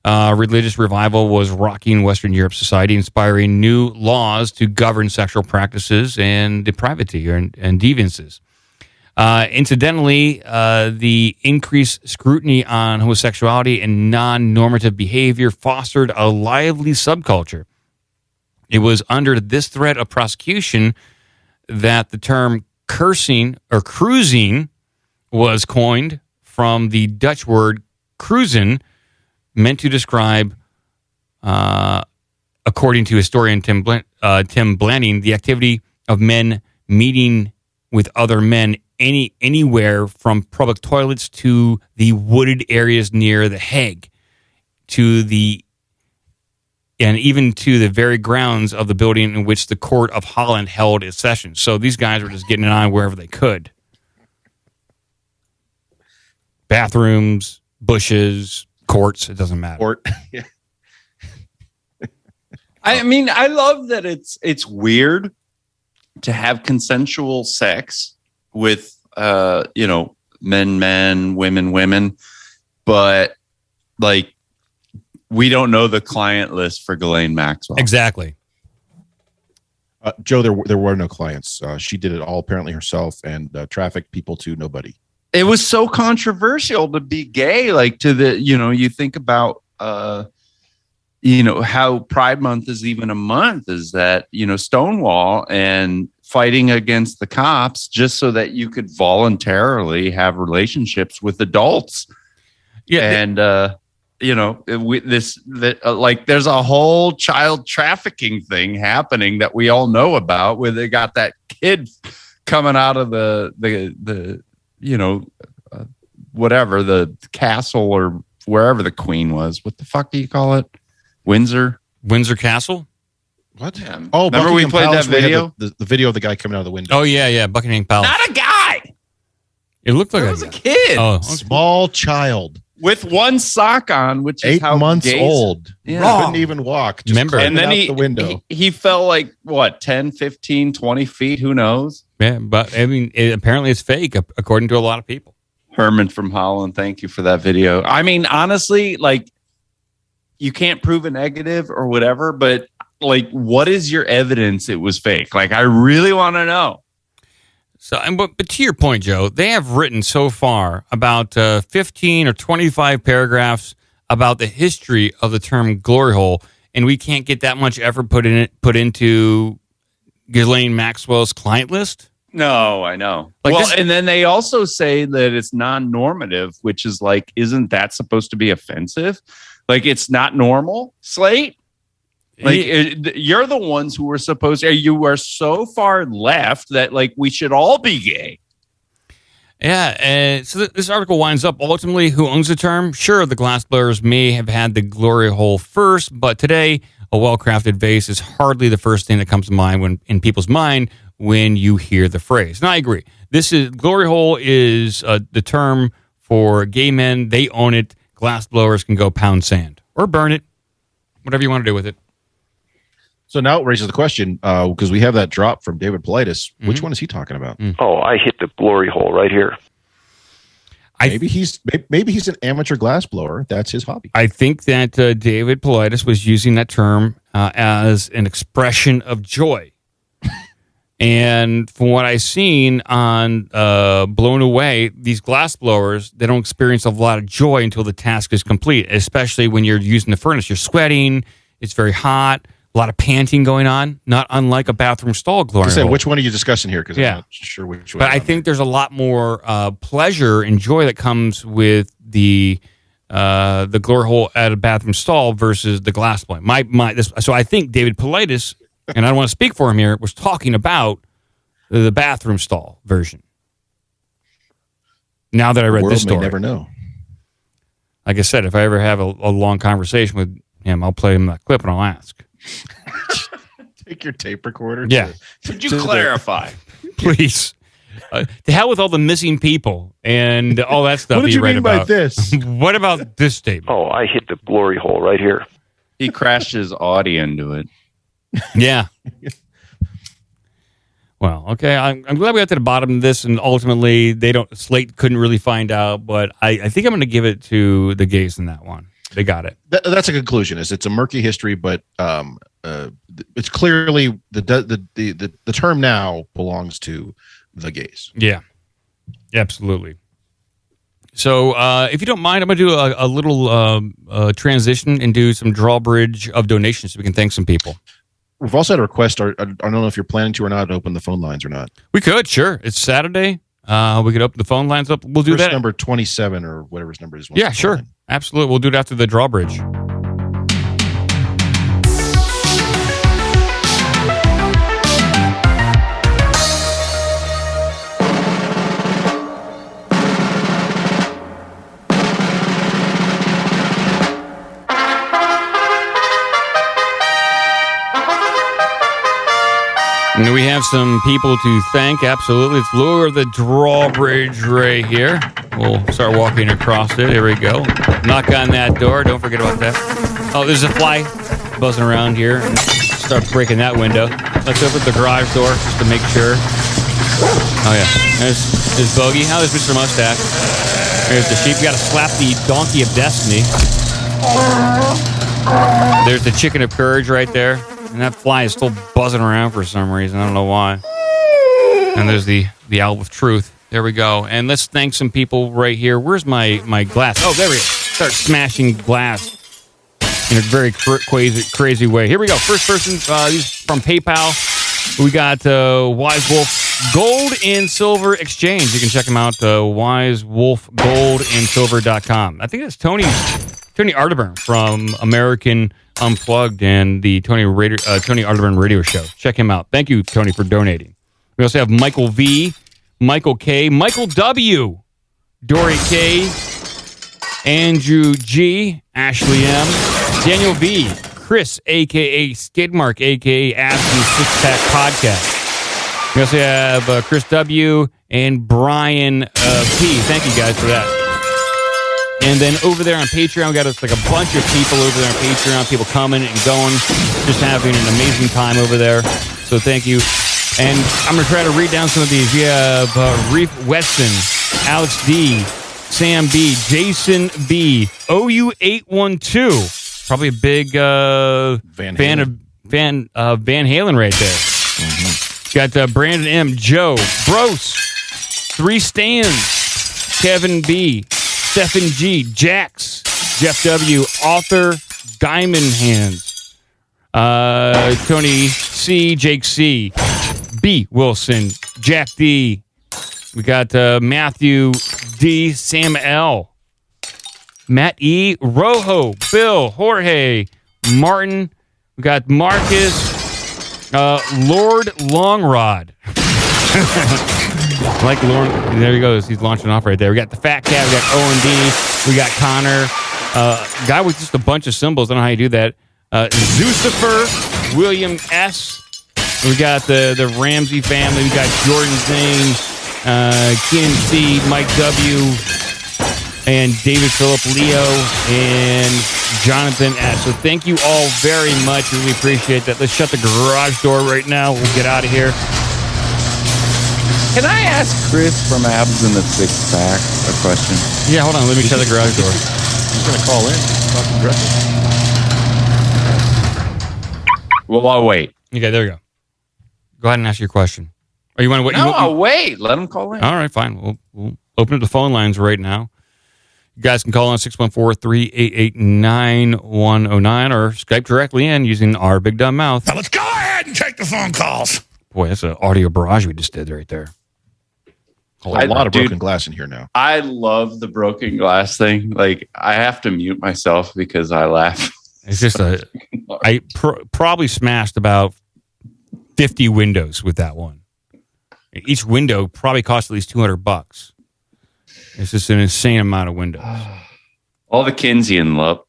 Religious revival was rocking Western Europe society, inspiring new laws to govern sexual practices and depravity and deviances. Incidentally, the increased scrutiny on homosexuality and non-normative behavior fostered a lively subculture. It was under this threat of prosecution that the term cursing or cruising was coined from the Dutch word cruisen, meant to describe, according to historian Tim Blanning, the activity of men meeting with other men anywhere from public toilets to the wooded areas near the Hague, and even to the very grounds of the building in which the Court of Holland held its sessions. So these guys were just getting it on wherever they could. Bathrooms, bushes, courts, it doesn't matter. Court. Yeah. I mean, I love that it's weird to have consensual sex with men, women, but like we don't know the client list for Ghislaine Maxwell. Exactly. Joe, there were no clients. She did it all apparently herself and trafficked people to nobody. It was so controversial to be gay, like to the, you think about, how Pride Month is even a month, is that, Stonewall and fighting against the cops just so that you could voluntarily have relationships with adults. Yeah. And, there's a whole child trafficking thing happening that we all know about, where they got that kid coming out of the whatever, the castle or wherever the queen was. What the fuck do you call it? Windsor Castle? What? Yeah. Oh, remember we played Palace, that video? The video of the guy coming out of the window. Oh, yeah. Buckingham Palace. Not a guy. It looked like it was a kid. Oh, okay. Small child. with one sock on, which is 8 how months gays- old. Yeah. Couldn't even walk. Just Remember. And then out the window. he fell like what, 10, 15, 20 feet, who knows? Yeah, but I mean, apparently it's fake, according to a lot of people. Herman from Holland, thank you for that video. I mean, honestly, like, you can't prove a negative or whatever, but like, what is your evidence it was fake? Like, I really want to know. So, but to your point, Joe, they have written so far about 15 or 25 paragraphs about the history of the term glory hole, and we can't get that much effort put into Ghislaine Maxwell's client list. No, I know. Like well, this- and then they also say that it's non-normative, which is like, isn't that supposed to be offensive? Like, it's not normal, Slate? Like, you're the ones who are supposed to, you are so far left that, like, we should all be gay. Yeah, and so this article winds up, ultimately, who owns the term? Sure, the glassblowers may have had the glory hole first, but today, a well-crafted vase is hardly the first thing that comes to mind in people's mind when you hear the phrase. And I agree. Glory hole is the term for gay men. They own it. Glassblowers can go pound sand or burn it, whatever you want to do with it. So now it raises the question, because we have that drop from David Politis. Which one is he talking about? Oh, I hit the glory hole right here. Maybe he's an amateur glassblower. That's his hobby. I think that David Politis was using that term as an expression of joy. And from what I've seen on Blown Away, these glassblowers, they don't experience a lot of joy until the task is complete, especially when you're using the furnace. You're sweating. It's very hot. A lot of panting going on, not unlike a bathroom stall glory hole. Which one are you discussing here? Because I'm not sure which one. But I think there's a lot more pleasure and joy that comes with the glory hole at a bathroom stall versus the glass blowing. So I think David Politis, and I don't want to speak for him here, was talking about the bathroom stall version. Now that I read this story, may never know. Like I said, if I ever have a long conversation with him, I'll play him that clip and I'll ask. Take your tape recorder. Yeah. Could you clarify? Please. To hell with all the missing people and all that stuff. What did you write mean by about. this? What about this statement? Oh, I hit the glory hole right here. He crashed his Audi into it. Yeah. Well, okay. I'm glad we got to the bottom of this, and ultimately Slate couldn't really find out, but I think I'm going to give it to the gays in that one. They got it. That's a conclusion. It's a murky history, but it's clearly the term now belongs to the gays. Yeah, absolutely. So if you don't mind, I'm going to do a little transition and do some drawbridge of donations so we can thank some people. We've also had a request. I don't know if you're planning to or not open the phone lines or not. We could, sure. It's Saturday. We could open the phone lines up. We'll do First that. Number 27 or whatever his number is. Yeah, sure. Absolutely. We'll do it after the drawbridge. And we have some people to thank. Absolutely. Let's lower the drawbridge right here. We'll start walking across it. Here we go. Knock on that door. Don't forget about that. Oh, there's a fly buzzing around here. Start breaking that window. Let's open the garage door just to make sure. Oh, yeah. There's Bogey. How is Mr. Mustache? There's the sheep. You got to slap the donkey of destiny. There's the chicken of courage right there. And that fly is still buzzing around for some reason. I don't know why. And there's the owl of truth. There we go. And let's thank some people right here. Where's my glass? Oh, there we go. Start smashing glass in a very crazy way. Here we go. First person, these from PayPal. We got Wise Wolf Gold and Silver Exchange. You can check them out, wisewolfgoldandsilver.com. I think that's Tony Arterburn from American Unplugged and the Tony Arterburn radio show. Check him out. Thank you, Tony, for donating. We also have Michael V, Michael K, Michael W, Dory K, Andrew G, Ashley M, Daniel V, Chris, a.k.a. Skidmark, a.k.a. Absent Six Pack Podcast. We also have Chris W and Brian P. Thank you guys for that. And then over there on Patreon, we got us like a bunch of people over there on Patreon, people coming and going, just having an amazing time over there. So thank you. And I'm going to try to read down some of these. We have Reef Weston, Alex D, Sam B, Jason B, OU812. Probably a big fan of Van Halen right there. Mm-hmm. Got Brandon M, Joe, Bros, 3 Stands, Kevin B, Stephen G, Jax, Jeff W, Author, Diamond Hands, Tony C, Jake C, B Wilson, Jack D. We got Matthew D, Sam L, Matt E, Rojo, Bill, Jorge, Martin. We got Marcus, Lord Longrod. Like Lord, there he goes. He's launching off right there. We got the Fat Cat. We got O&D. We got Connor. Guy with just a bunch of symbols. I don't know how you do that. Zucifer, William S. We got the Ramsey family. We got Jordan Zane, Ken C, Mike W, and David Phillip, Leo, and Jonathan S. So thank you all very much. Really appreciate that. Let's shut the garage door right now. We'll get out of here. Can I ask Chris from Abs in the Six Pack a question? Yeah, hold on. Let me shut the garage door. He's going to call in. Talking directly. Well, I'll wait. Okay, there you go. Go ahead and ask your question. Or you want to wait? No, I'll wait. Let him call in. All right, fine. We'll open up the phone lines right now. You guys can call on 614-388-9109 or Skype directly in using our big dumb mouth. Now let's go ahead and take the phone calls. Boy, that's an audio barrage we just did right there. A lot of broken glass in here now. I love the broken glass thing. Like, I have to mute myself because I laugh. It's just I probably smashed about 50 windows with that one. Each window probably cost at least $200. It's just an insane amount of windows. All the Keynesian love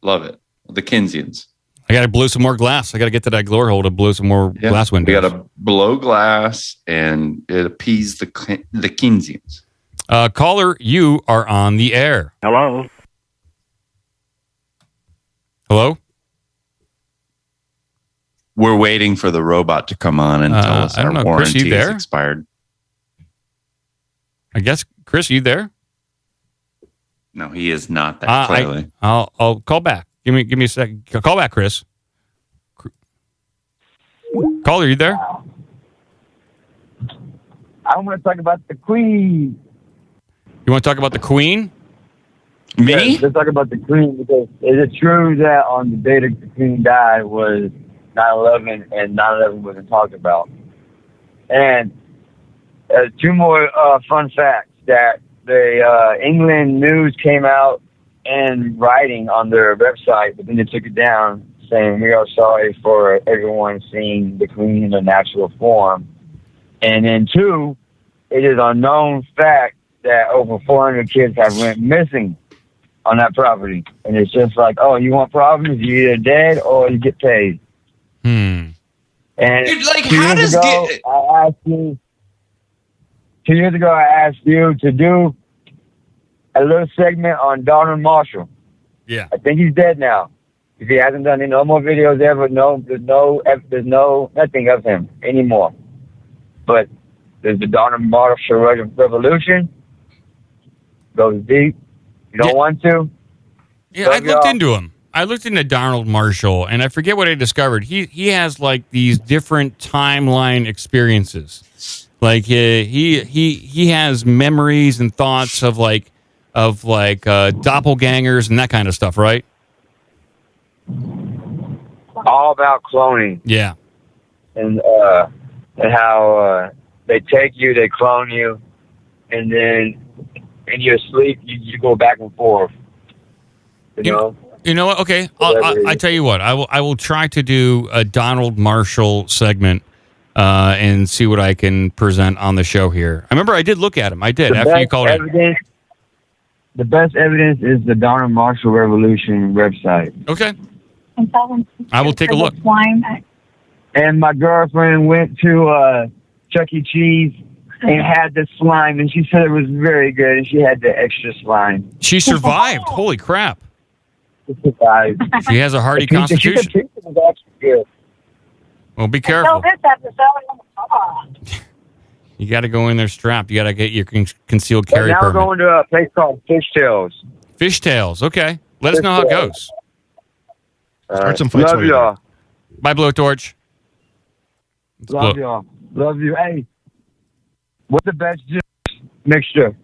it. The Keynesians. I got to blow some more glass. I got to get to that glory hole to blow some more glass windows. We got to blow glass, and it appease the Keynesians. Caller, you are on the air. Hello. Hello? We're waiting for the robot to come on and tell us our warranty is expired. I guess, Chris, you there? No, he is not that clearly. I'll call back. Give me a second. Call back, Chris. Caller, you there? I want to talk about the Queen. You want to talk about the Queen? Me? Yes, let's talk about the Queen, because is it true that on the day that the Queen died was 9/11 and 9/11 wasn't talked about? And 2 more fun facts that the England news came out in writing on their website, but then they took it down, saying we are sorry for everyone seeing the Queen in a natural form. And then 2, it is a known fact that over 400 kids have went missing on that property. And it's just like, oh, you want problems? You're either dead or you get paid. And dude, like, 2 how years does ago, I asked you, 2 years ago, I asked you to do a little segment on Donald Marshall. Yeah. I think he's dead now. If he hasn't done any more videos ever, there's nothing of him anymore. But there's the Donald Marshall Revolution. Goes deep. You don't want to? Yeah, I looked into him. I looked into Donald Marshall, and I forget what I discovered. He has like these different timeline experiences. Like he has memories and thoughts of doppelgangers and that kind of stuff, right? All about cloning. Yeah. And how they take you, they clone you, and then in your sleep you go back and forth. You know? You know what? Okay, I tell you what. I will try to do a Donald Marshall segment and see what I can present on the show here. I remember I did look at him. I did after you called in. The best evidence is the Donald Marshall Revolution website. Okay. I will take a look. And my girlfriend went to Chuck E. Cheese and had the slime, and she said it was very good, and she had the extra slime. She survived. Holy crap. She survived. She has a hardy constitution. She said pizza was actually good. Well, be careful. this episode. You got to go in there strapped. You got to get your concealed carry Now we're permit. going to a place called Fishtails. Fishtails. Okay. Let us know how it goes. Start some fights. Love y'all. Bye, Blowtorch. Love y'all. Love you. Hey, what's the best juice mixture?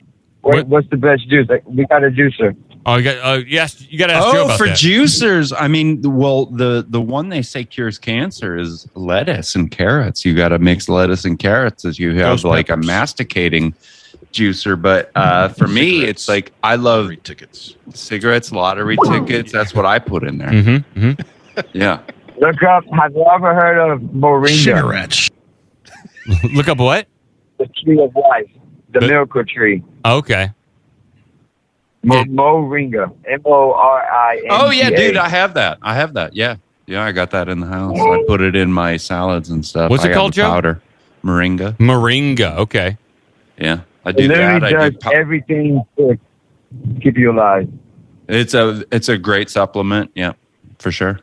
What's the best juice? We got a juicer. Oh, you got. Yes, you got to ask Joe about for that. juicers, I mean, well, the one they say cures cancer is lettuce and carrots. You got to mix lettuce and carrots as you have Ghost like peppers. a masticating juicer. But for me, it's like I love Lottery tickets. cigarettes, lottery tickets. That's what I put in there. Mm-hmm, mm-hmm. Yeah. Look up. Have you ever heard of moringa? Cigarettes. Look up what? The tree of life. The miracle tree. Okay. Moringa. MORINGA. Oh yeah, dude, I have that. Yeah. Yeah, I got that in the house. I put it in my salads and stuff. What's it I got called, the Joe? Powder. Moringa. Moringa. Okay. Yeah. I It do literally that. does everything to keep you alive. It's a great supplement. Yeah, for sure.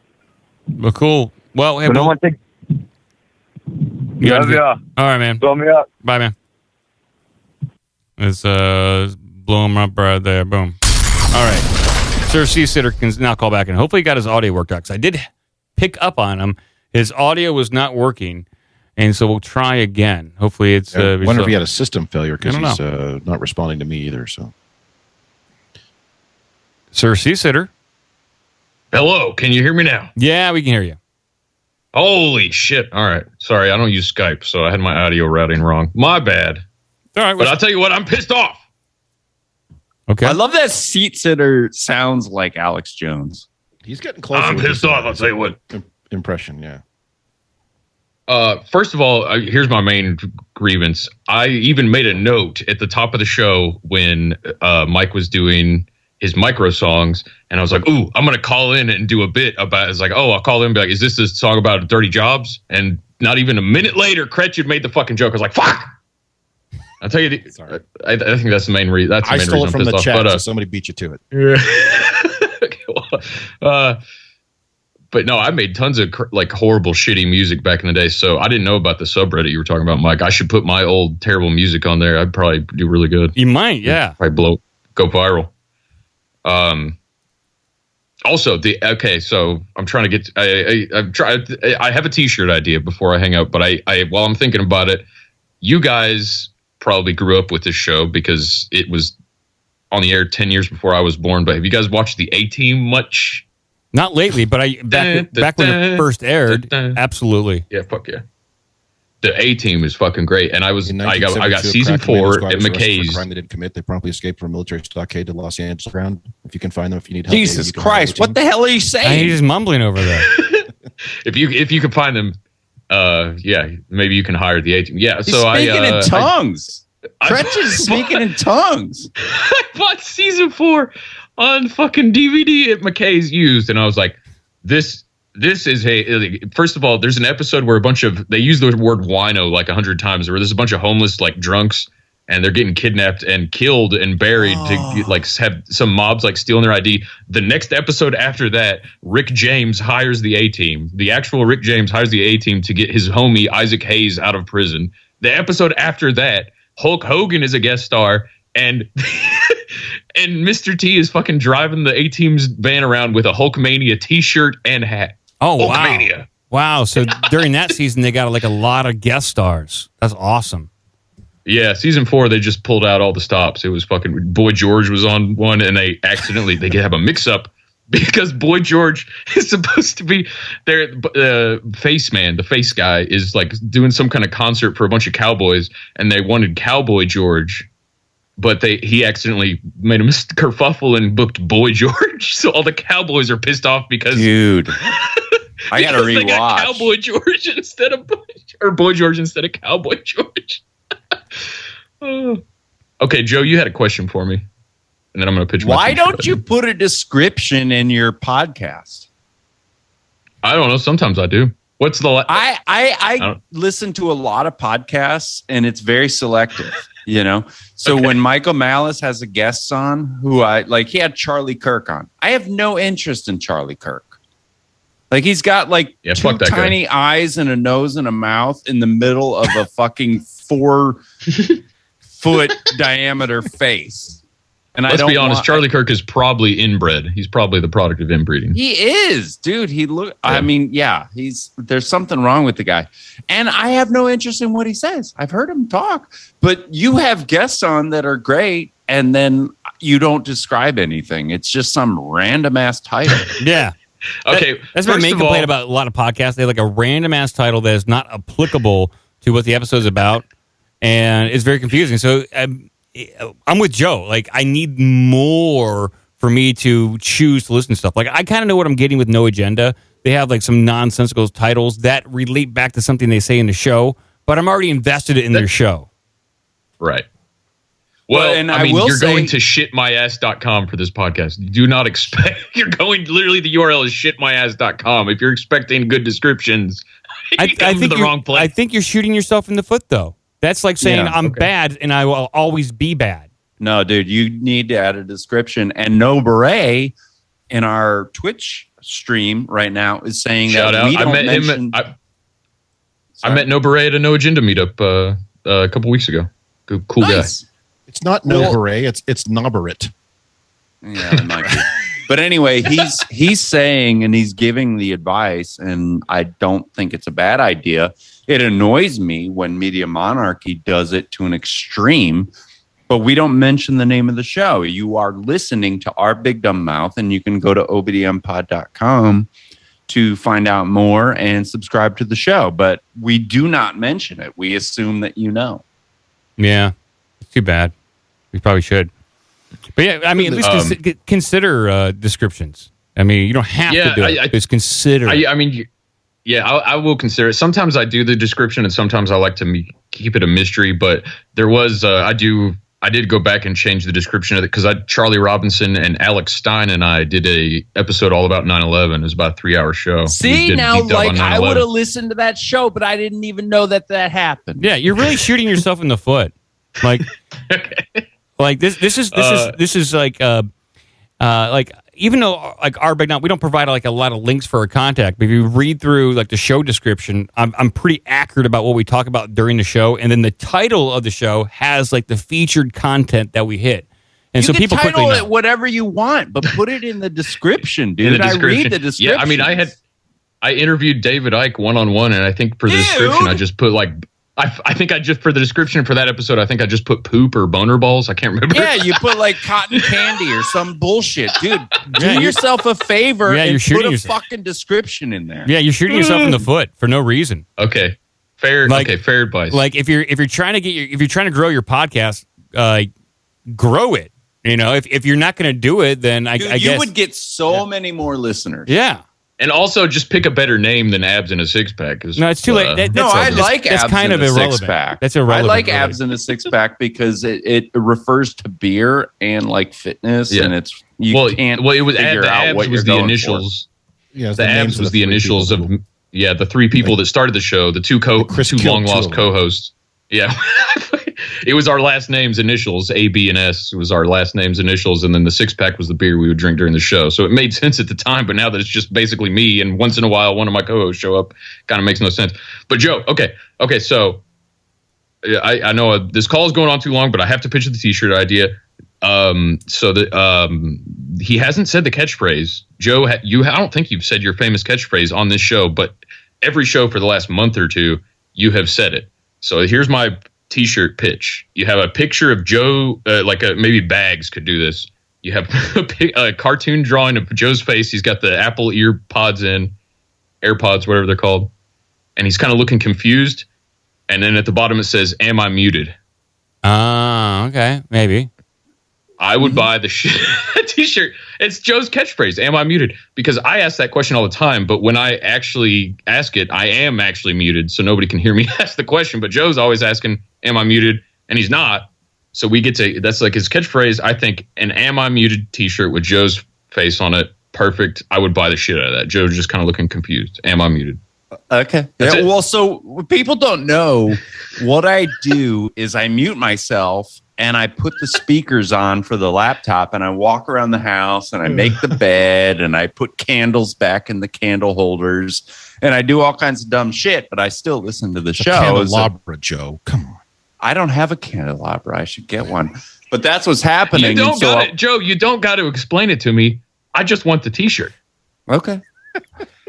Well, cool. Well, hey, So no one think. you gotta Love do- y'all. All right, man. Blow me up. Bye, man. Let's blow him up right there. Boom. All right. Sir C. Sitter can now call back, and hopefully he got his audio worked out, because I did pick up on him. His audio was not working, and so we'll try again. Hopefully it's... I wonder if he had a system failure, because I don't he's not responding to me either. So, Sir C. Sitter. Hello, can you hear me now? Yeah, we can hear you. Holy shit. All right. Sorry, I don't use Skype, so I had my audio routing wrong. My bad. All right. But I'll tell you what, I'm pissed off. Okay. I love that seat sitter sounds like Alex Jones. he's getting closer. I'm with pissed his, off, I'll tell you what. Impression, yeah. First of all, here's my main grievance. I even made a note at the top of the show when Mike was doing his MicroSongs, and I was like, ooh, I'm going to call in and do a bit about, it's like, oh, I'll call in and be like, is this a song about dirty jobs? And not even a minute later, Cretch had made the fucking joke. I was like, fuck! I'll tell you, I think that's the main reason. That's the I main stole reason it from I'm the pissed chat, off. so somebody beat you to it. But no, I made tons of like horrible, shitty music back in the day. So I didn't know about the subreddit you were talking about, Mike. I should put my old terrible music on there. I'd probably do really good. You might, yeah. Probably go viral. Also, so I'm trying to get. I have a T-shirt idea before I hang up, but I while I'm thinking about it, you guys probably grew up with this show because it was on the air 10 years before I was born. But have you guys watched the A-Team much? Not lately, but back when it first aired, absolutely. Yeah, fuck yeah. The A-Team is fucking great, and I got season 4 at McKay's. Crime they didn't commit. They promptly escaped from a military stockade to Los Angeles ground. If you can find them, if you need help. Jesus Christ, what the hell are you saying? He's just mumbling over there. If you can find them, yeah, maybe you can hire the A-Team. Yeah, He's speaking in tongues. Cretch is speaking in tongues. I bought season 4 on fucking DVD at McKay's used, and I was like, this is first of all, there's an episode where they use the word wino like 100 times, where there's a bunch of homeless like drunks, and they're getting kidnapped and killed and buried to like have some mobs like stealing their ID. The next episode after that, Rick James hires the A-Team. The actual Rick James hires the A-Team to get his homie Isaac Hayes out of prison. The episode after that, Hulk Hogan is a guest star, and and Mr. T is fucking driving the A-Team's van around with a Hulkmania T-shirt and hat. Oh, Hulkmania. Wow. So during that season, they got like a lot of guest stars. That's awesome. Yeah, season 4, they just pulled out all the stops. It was fucking Boy George was on one, and they have a mix-up because Boy George is supposed to be their face man. The face guy is like doing some kind of concert for a bunch of cowboys, and they wanted Cowboy George, but he accidentally made a kerfuffle and booked Boy George. So all the cowboys are pissed off because dude, I gotta rewatch. They got Cowboy George instead of Boy George instead of Cowboy George. Okay, Joe, you had a question for me, and then I'm going to pitch. Why don't you put a description in your podcast? I don't know. Sometimes I do. What's the? I listen to a lot of podcasts, and it's very selective. So when Michael Malice has a guest on, who he had Charlie Kirk on. I have no interest in Charlie Kirk. Like he's got two tiny eyes and a nose and a mouth in the middle of a fucking 4-foot diameter face. And let's be honest, Charlie Kirk is probably inbred. He's probably the product of inbreeding. He is, dude. There's something wrong with the guy. And I have no interest in what he says. I've heard him talk, but you have guests on that are great, and then you don't describe anything. It's just some random ass title. Yeah. Okay. That's my main complaint about a lot of podcasts. They have a random ass title that is not applicable to what the episode's about, and it's very confusing. So I'm with Joe. I need more for me to choose to listen to stuff. I kind of know what I'm getting with No Agenda. They have some nonsensical titles that relate back to something they say in the show, but I'm already invested in their show. Right. Well, you're going to shitmyass.com for this podcast. Do not expect you're going literally the URL is shitmyass.com. If you're expecting good descriptions, I think the wrong place. I think you're shooting yourself in the foot though. That's like saying I'm bad and I will always be bad. No, dude, you need to add a description. And No Beret in our Twitch stream right now is saying Shout that out. we don't I met mention... I met No Beret at a No Agenda meetup a couple weeks ago. Cool Nice. guy. It's not No Beret, it's Noberet. Yeah, it might be. But anyway, he's saying and he's giving the advice, and I don't think it's a bad idea. It annoys me when Media Monarchy does it to an extreme, but we don't mention the name of the show. You are listening to Our Big Dumb Mouth, and you can go to obdmpod.com to find out more and subscribe to the show. But we do not mention it. We assume that you know. Yeah, it's too bad. We probably should. But yeah, at least consider descriptions. You don't have to do it. Just consider. I will consider it. Sometimes I do the description, and sometimes I like to keep it a mystery. But there was I did go back and change the description of it because Charlie Robinson and Alex Stein and I did a episode all about 9/11. It was about a 3-hour show. See, now I would have listened to that show, but I didn't even know that happened. Yeah, you're really shooting yourself in the foot. This is even though our Big Dumb, we don't provide a lot of links for our contact, but if you read through the show description, I'm pretty accurate about what we talk about during the show, and then the title of the show has the featured content that we hit, and so people quickly know. It whatever you want, but put it in the description, dude. I read the description. Yeah, I interviewed David Icke one-on-one, and I think for the description I just put for the description for that episode, I think I just put poop or boner balls. I can't remember. Yeah, you put cotton candy or some bullshit. Dude, do yourself a favor and put a fucking description in there. Yeah, you're shooting yourself in the foot for no reason. Okay. Fair advice. If you're trying to grow your podcast, grow it. If you're not going to do it, then I guess you would get so many more listeners. Yeah. And also, just pick a better name than Abs in a Six Pack. No, it's too late. I like that's Abs kind in of a irrelevant. Six Pack. That's irrelevant. I like really. Abs in a Six Pack because it refers to beer and fitness, and it's it was figure out what was the initials. Yeah, the Abs was the initials of the three people that started the show, the two long lost co-hosts. Yeah. It was our last name's initials, A, B, and S. It was our last name's initials, and then the Six Pack was the beer we would drink during the show. So it made sense at the time, but now that it's just basically me, and once in a while one of my co-hosts show up, kind of makes no sense. But Joe, okay, so I know this call is going on too long, but I have to pitch the T-shirt idea. So that he hasn't said the catchphrase. Joe, I don't think you've said your famous catchphrase on this show, but every show for the last month or two, you have said it. So here's my T-shirt pitch. You have a picture of Joe, maybe Bags could do this. You have a cartoon drawing of Joe's face. He's got the Apple AirPods, whatever they're called, and he's kind of looking confused. And then at the bottom it says, "Am I muted?" Okay, maybe. I would buy the T-shirt. It's Joe's catchphrase, "Am I muted?" Because I ask that question all the time, but when I actually ask it, I am actually muted, so nobody can hear me ask the question. But Joe's always asking, "Am I muted?" And he's not. So we get to, that's his catchphrase. I think an "Am I muted" T-shirt with Joe's face on it, perfect. I would buy the shit out of that. Joe's just kind of looking confused. Am I muted? Okay. Yeah, well, so people don't know what I do is I mute myself and I put the speakers on for the laptop and I walk around the house and I make the bed and I put candles back in the candle holders and I do all kinds of dumb shit, but I still listen to the show. Candelabra, Joe. Come on. I don't have a candelabra. I should get one. But that's what's happening. You don't got it, Joe. You don't got to explain it to me. I just want the T-shirt. Okay.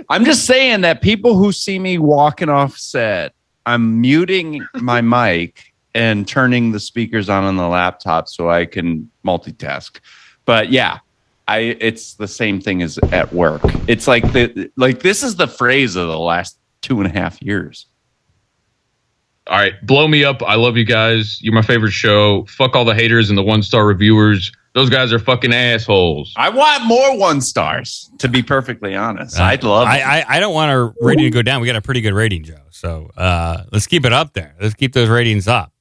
I'm just saying that people who see me walking off set, I'm muting my mic and turning the speakers on the laptop so I can multitask. But yeah, it's the same thing as at work. It's like this is the phrase of the last 2.5 years. All right, blow me up. I love you guys. You're my favorite show. Fuck all the haters and the 1-star reviewers. Those guys are fucking assholes. I want more 1 stars, to be perfectly honest. I'd love it. I don't want our rating to go down. We got a pretty good rating, Joe. So let's keep it up there. Let's keep those ratings up.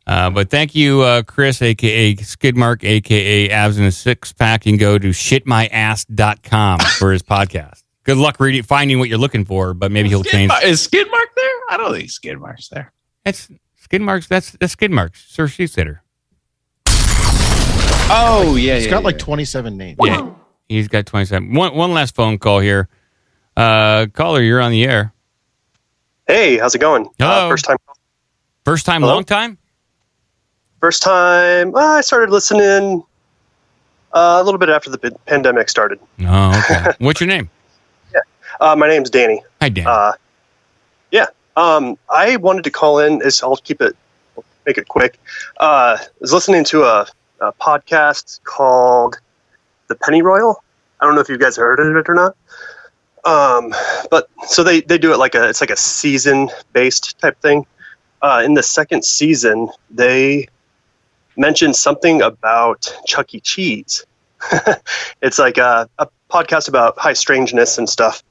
But thank you, Chris, a.k.a. Skidmark, a.k.a. Abs in a Six-Pack. You can go to shitmyass.com for his podcast. Good luck finding what you're looking for, but maybe he'll change. Is Skidmark there? I don't think Skidmark's there. That's Skidmark's. That's Skidmark's. Sir Sheetsitter. Oh, yeah. He's got like 27 names. Yeah, he's got 27. One last phone call here. Caller, you're on the air. Hey, how's it going? Hello. First time. First time, Hello? long time? First time. I started listening a little bit after the pandemic started. Oh, okay. What's your name? Yeah. My name's Danny. Hi, Danny. Yeah. I wanted to call in. I'll make it quick. I was listening to a podcast called The Pennyroyal. I don't know if you guys heard of it or not. But so they do it it's like a season based type thing. In the second season, they mentioned something about Chuck E. Cheese. It's like a podcast about high strangeness and stuff.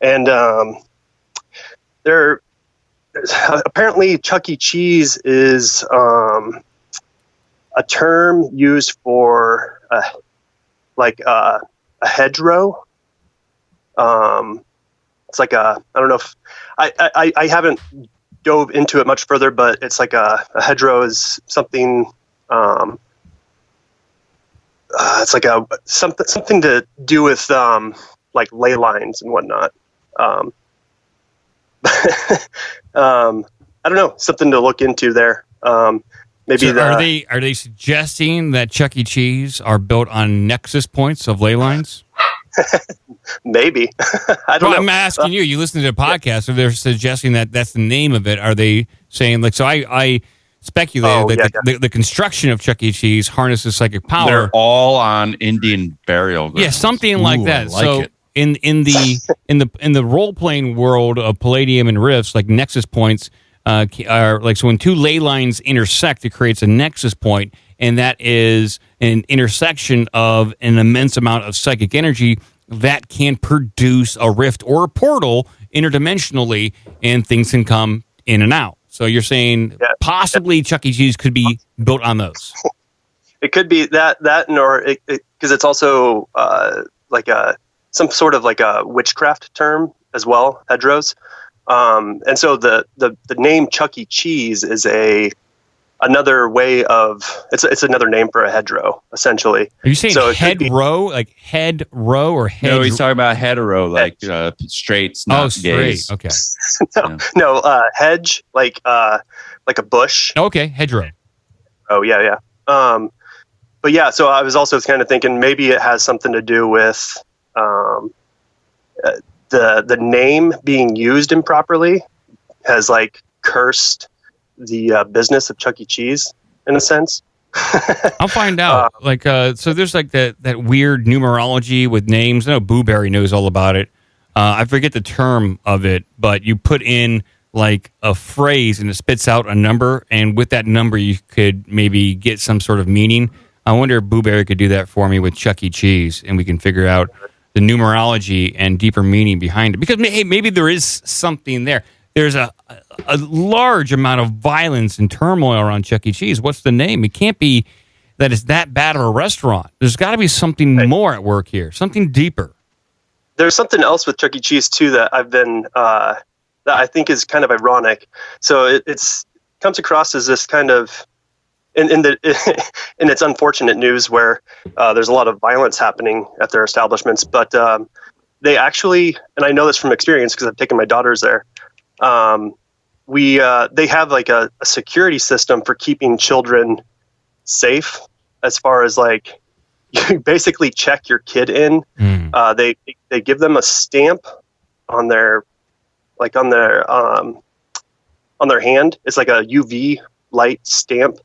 And apparently Chuck E. Cheese is a term used for a hedgerow. It's like I don't know if I haven't dove into it much further, but it's like a hedgerow is something. It's like something to do with like ley lines and whatnot. I don't know, something to look into there. Maybe so are they suggesting that Chuck E. Cheese are built on nexus points of ley lines? Maybe. I don't know. I'm asking you. You listen to the podcast, so they're suggesting that that's the name of it. Are they saying like? So I speculated that the construction of Chuck E. Cheese harnesses psychic power. They're all on Indian burial grounds. Yeah, something like that. So in the role playing world of Palladium and Rifts, like nexus points are like, so when two ley lines intersect, it creates a nexus point, and that is an intersection of an immense amount of psychic energy that can produce a rift or a portal interdimensionally, and things can come in and out. So you're saying possibly Chuck E. Cheese could be built on those. It could be that or because it's also like some sort of like a witchcraft term as well, hedgerows. And so the name Chuck E. Cheese is another way of it's another name for a hedgerow, essentially. Are you saying hedgerow, like head row or head? No, he's talking about hetero, like straights, not gays. Okay. No, hedge, like a bush. Okay, hedgerow. Oh yeah. But yeah, so I was also kind of thinking maybe it has something to do with the name being used improperly has like cursed the business of Chuck E. Cheese in a sense. I'll find out. So there's like that weird numerology with names. I know Booberry knows all about it. I forget the term of it, but you put in like a phrase and it spits out a number, and with that number you could maybe get some sort of meaning. I wonder if Booberry could do that for me with Chuck E. Cheese, and we can figure out the numerology and deeper meaning behind it. Because hey, maybe there is something there. There's a large amount of violence and turmoil around Chuck E. Cheese. What's the name? It can't be that it's that bad of a restaurant. There's got to be something more at work here, something deeper. there's something else with Chuck E. Cheese too that I've been that I think is kind of ironic. So it's comes across as this kind of in its unfortunate news where there's a lot of violence happening at their establishments, but they actually, and I know this from experience because I've taken my daughters there. They have like a security system for keeping children safe, as far as like you basically check your kid in. They give them a stamp on their hand. It's like a UV light stamp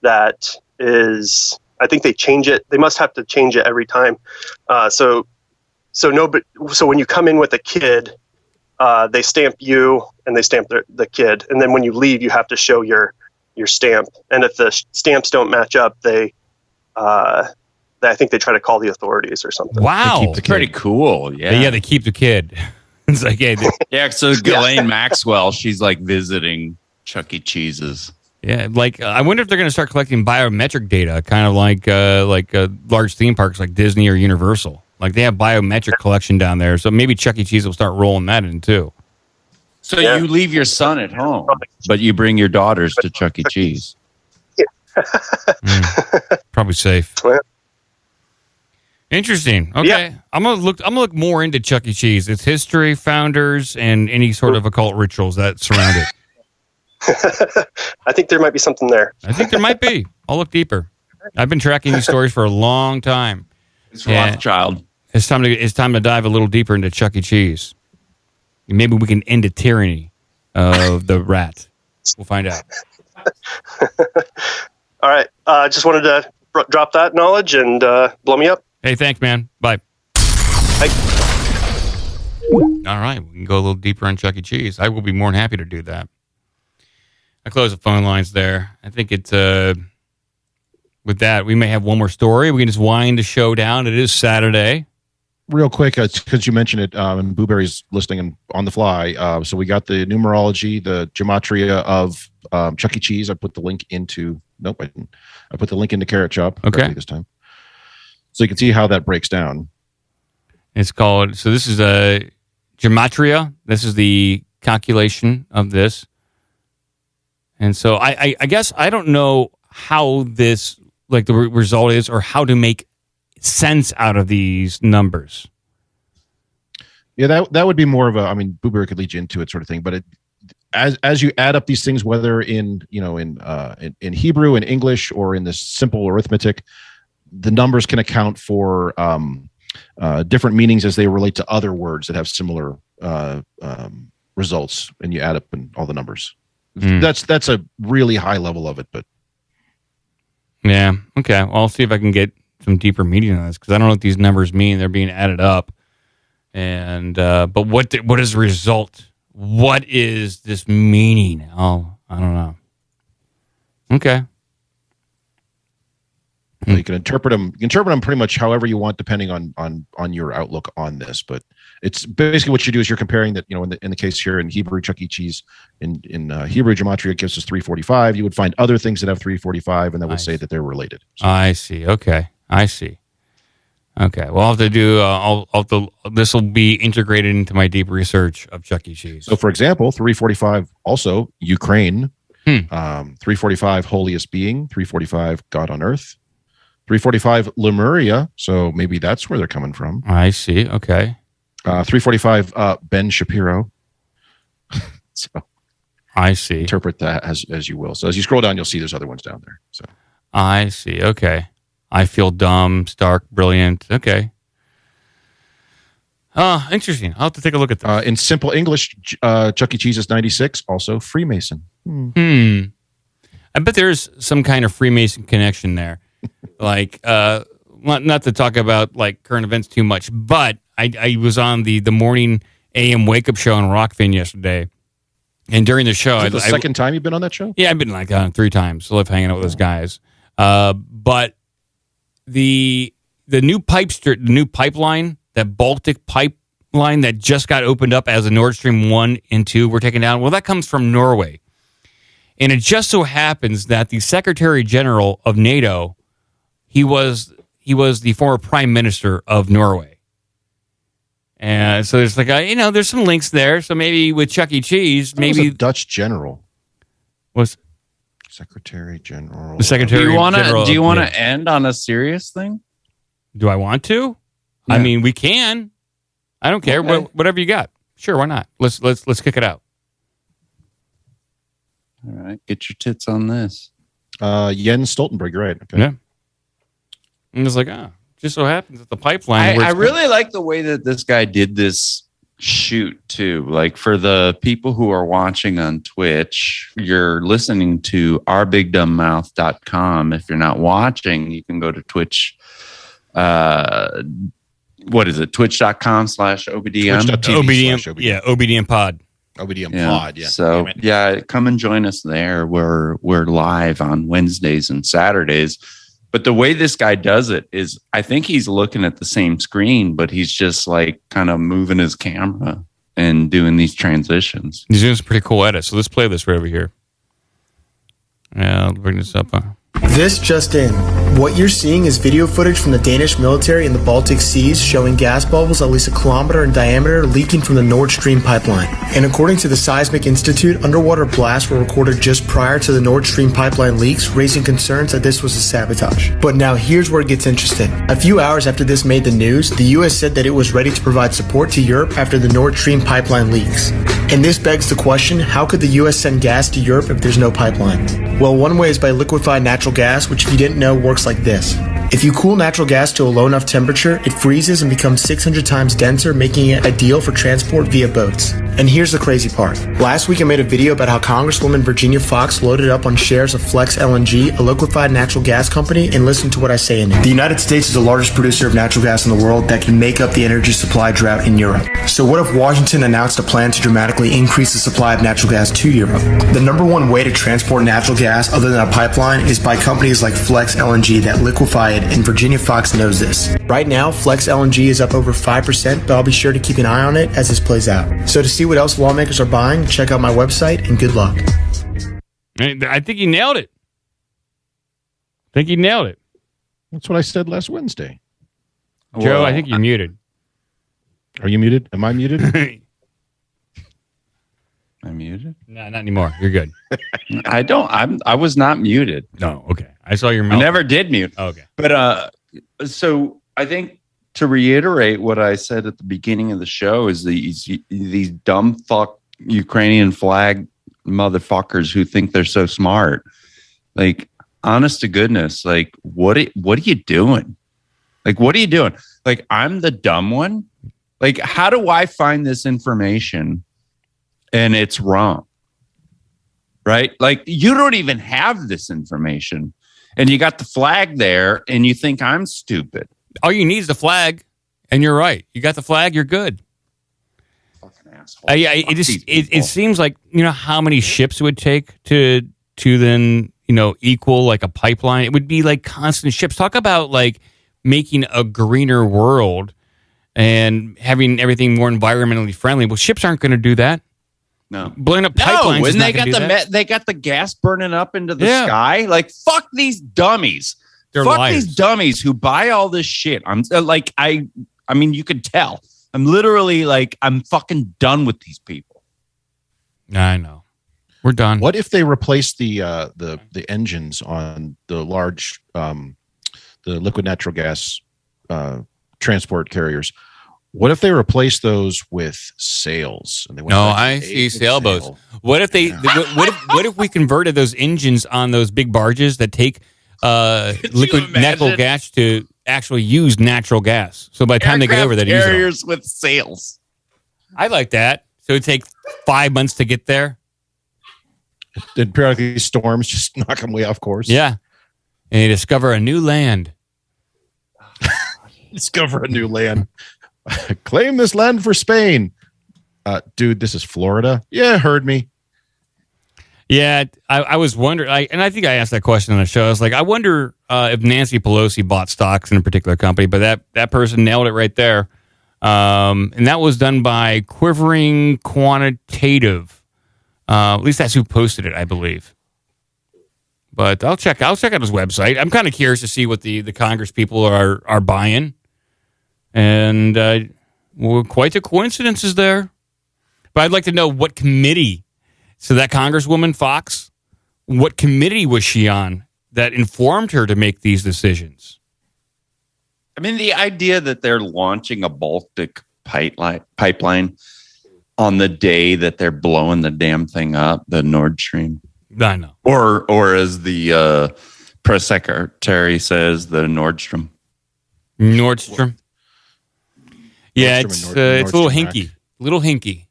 that is, I think they change it. They must have to change it every time. So when you come in with a kid, they stamp you and they stamp the kid. And then when you leave, you have to show your stamp. And if the stamps don't match up, I think they try to call the authorities or something. Wow. It's pretty cool. Yeah. Yeah, they keep the kid. It's like, hey, yeah. So Ghislaine Maxwell, she's like visiting Chuck E. Cheese's. Yeah, like I wonder if they're going to start collecting biometric data, kind of like large theme parks like Disney or Universal. Like they have biometric collection down there, so maybe Chuck E. Cheese will start rolling that in too. So you leave your son at home, but you bring your daughters to Chuck E. Cheese. Probably safe. Interesting. Okay, yeah. I'm gonna look more into Chuck E. Cheese, its history, founders, and any sort of occult rituals that surround it. I think there might be something there. I think there might be. I'll look deeper. I've been tracking these stories for a long time. It's Rothschild. It's time to dive a little deeper into Chuck E. Cheese. Maybe we can end the tyranny of the rat. We'll find out. All right. Just wanted to drop that knowledge and blow me up. Hey, thanks, man. Bye. Bye. All right. We can go a little deeper on Chuck E. Cheese. I will be more than happy to do that. I close the phone lines there. I think it's with that, we may have one more story. We can just wind the show down. It is Saturday. Real quick, because you mentioned it, and Blueberry's listing on the fly. So we got the numerology, the gematria of Chuck E. Cheese. I put the link into. Nope, I didn't. I put the link into Carrot Shop. Okay. This time, so you can see how that breaks down. It's called. So this is a gematria. This is the calculation of this. And so I guess I don't know how this, like the result is, or how to make sense out of these numbers. Yeah, that would be more of a. I mean, Boober could lead you into it, sort of thing. But as you add up these things, whether in Hebrew, in English, or in this simple arithmetic, the numbers can account for different meanings as they relate to other words that have similar results, and you add up all the numbers. That's a really high level of it, but yeah, okay. Well, I'll see if I can get some deeper meaning on this because I don't know what these numbers mean. They're being added up, and but what is the result? What is this meaning? Oh, I don't know. Okay. Well, you can interpret them. You can interpret them pretty much however you want, depending on your outlook on this. But it's basically what you do is you're comparing that. In the case here in Hebrew, Chuck E. Cheese in Hebrew gematria gives us 345. You would find other things that have 345, and that would say that they're related. So. I see. Okay, I see. Okay. Well, I'll have to do. This will be integrated into my deep research of Chuck E. Cheese. So, for example, 345 also Ukraine. 345 holiest being. 345 God on earth. 345 Lemuria, so maybe that's where they're coming from. I see. Okay. 345 Ben Shapiro. So I see. Interpret that as you will. So as you scroll down, you'll see there's other ones down there. So I see. Okay. I feel dumb, stark, brilliant. Okay. Interesting. I'll have to take a look at that. In simple English, Chuck E. Cheese is 96, also Freemason. I bet there's some kind of Freemason connection there. Like, not to talk about like current events too much, but I was on the morning AM wake up show on Rockfin yesterday, and during the show, is it the second time you've been on that show? Yeah, I've been like 3 times. I love hanging out with those guys. But the new pipeline, that Baltic pipeline that just got opened up as the Nord Stream 1 and 2 were taken down. Well, that comes from Norway, and it just so happens that the Secretary General of NATO. He was the former prime minister of Norway. And so there's like there's some links there. So maybe with Chuck E. Cheese, maybe Dutch general was Secretary General. The Secretary General. Do you want to end on a serious thing? Do I want to? Yeah. I mean, we can. I don't care. Okay. Whatever you got. Sure, why not? Let's kick it out. All right, get your tits on this. Jens Stoltenberg, you're right? Okay. Yeah. And it's like, just so happens that the pipeline. I really like the way that this guy did this shoot too. Like for the people who are watching on Twitch, you're listening to ourbigdumbmouth.com. If you're not watching, you can go to Twitch. What is it? Twitch.com/OBDM. OBDM. Yeah, OBDM pod. OBDM pod. Yeah. So come and join us there. We're live on Wednesdays and Saturdays. But the way this guy does it is, I think he's looking at the same screen, but he's just like kind of moving his camera and doing these transitions. He's doing some pretty cool edits. So let's play this right over here. Yeah, I'll bring this up. This just in. What you're seeing is video footage from the Danish military in the Baltic Seas showing gas bubbles at least a kilometer in diameter leaking from the Nord Stream pipeline. And according to the Seismic Institute, underwater blasts were recorded just prior to the Nord Stream pipeline leaks, raising concerns that this was a sabotage. But now here's where it gets interesting. A few hours after this made the news, the US said that it was ready to provide support to Europe after the Nord Stream pipeline leaks. And this begs the question, how could the US send gas to Europe if there's no pipeline? Well, one way is by liquefied natural gas, which if you didn't know works like this. If you cool natural gas to a low enough temperature, it freezes and becomes 600 times denser, making it ideal for transport via boats. And here's the crazy part. Last week I made a video about how Congresswoman Virginia Foxx loaded up on shares of Flex LNG, a liquefied natural gas company, and listen to what I say in it. The United States is the largest producer of natural gas in the world that can make up the energy supply drought in Europe. So what if Washington announced a plan to dramatically increase the supply of natural gas to Europe? The number one way to transport natural gas other than a pipeline is by companies like Flex LNG that liquefy it, and Virginia Foxx knows this. Right now, Flex LNG is up over 5%, but I'll be sure to keep an eye on it as this plays out. So to see what else lawmakers are buying, check out my website, and good luck. I think he nailed it. That's what I said last Wednesday. Joe, I think you're muted. Are you muted? Am I muted? I'm muted? No, not anymore. You're good. I was not muted. No, okay. I saw your mouth. I never did mute. Okay. But so I think to reiterate what I said at the beginning of the show is these dumb fuck Ukrainian flag motherfuckers who think they're so smart. Like, honest to goodness, like what are you doing? Like, what are you doing? Like, I'm the dumb one. Like, how do I find this information and it's wrong? Right? Like, you don't even have this information and you got the flag there and you think I'm stupid. All you need is the flag and you're right. You got the flag, you're good. Fucking asshole. It seems like, how many ships it would take to then, equal like a pipeline. It would be like constant ships. Talk about like making a greener world and having everything more environmentally friendly. Well, ships aren't going to do that. No, blowing up pipelines. And they got the gas burning up into the sky. Like, fuck these dummies. They're fuck liars. These dummies who buy all this shit. I'm like, I mean, you could tell. I'm literally like, I'm fucking done with these people. I know. We're done. What if they replace the engines on the large the liquid natural gas transport carriers? What if they replace those with sails? And they I see sailboats. What if they? What if we converted those engines on those big barges that take liquid natural gas to actually use natural gas? So by the time they get over there, carriers with sails. I like that. So it'd take 5 months to get there. And periodically storms just knock them way off course. Yeah, and you discover a new land. Discover a new land. Claim this land for Spain. Dude, this is Florida. Yeah, heard me. Yeah, I was wondering, and I think I asked that question on the show. I was like, I wonder if Nancy Pelosi bought stocks in a particular company, but that person nailed it right there. And that was done by Quivering Quantitative. At least that's who posted it, I believe. But I'll check out his website. I'm kind of curious to see what the Congress people are buying. And Well, quite a coincidence is there. But I'd like to know what committee. So that Congresswoman Fox, what committee was she on that informed her to make these decisions? I mean, the idea that they're launching a Baltic pipeline on the day that they're blowing the damn thing up, the Nord Stream. I know. Or as the press secretary says, the Nordstrom. Nordstrom. Yeah, Nordstrom it's a little Nordstrom hinky. Little hinky.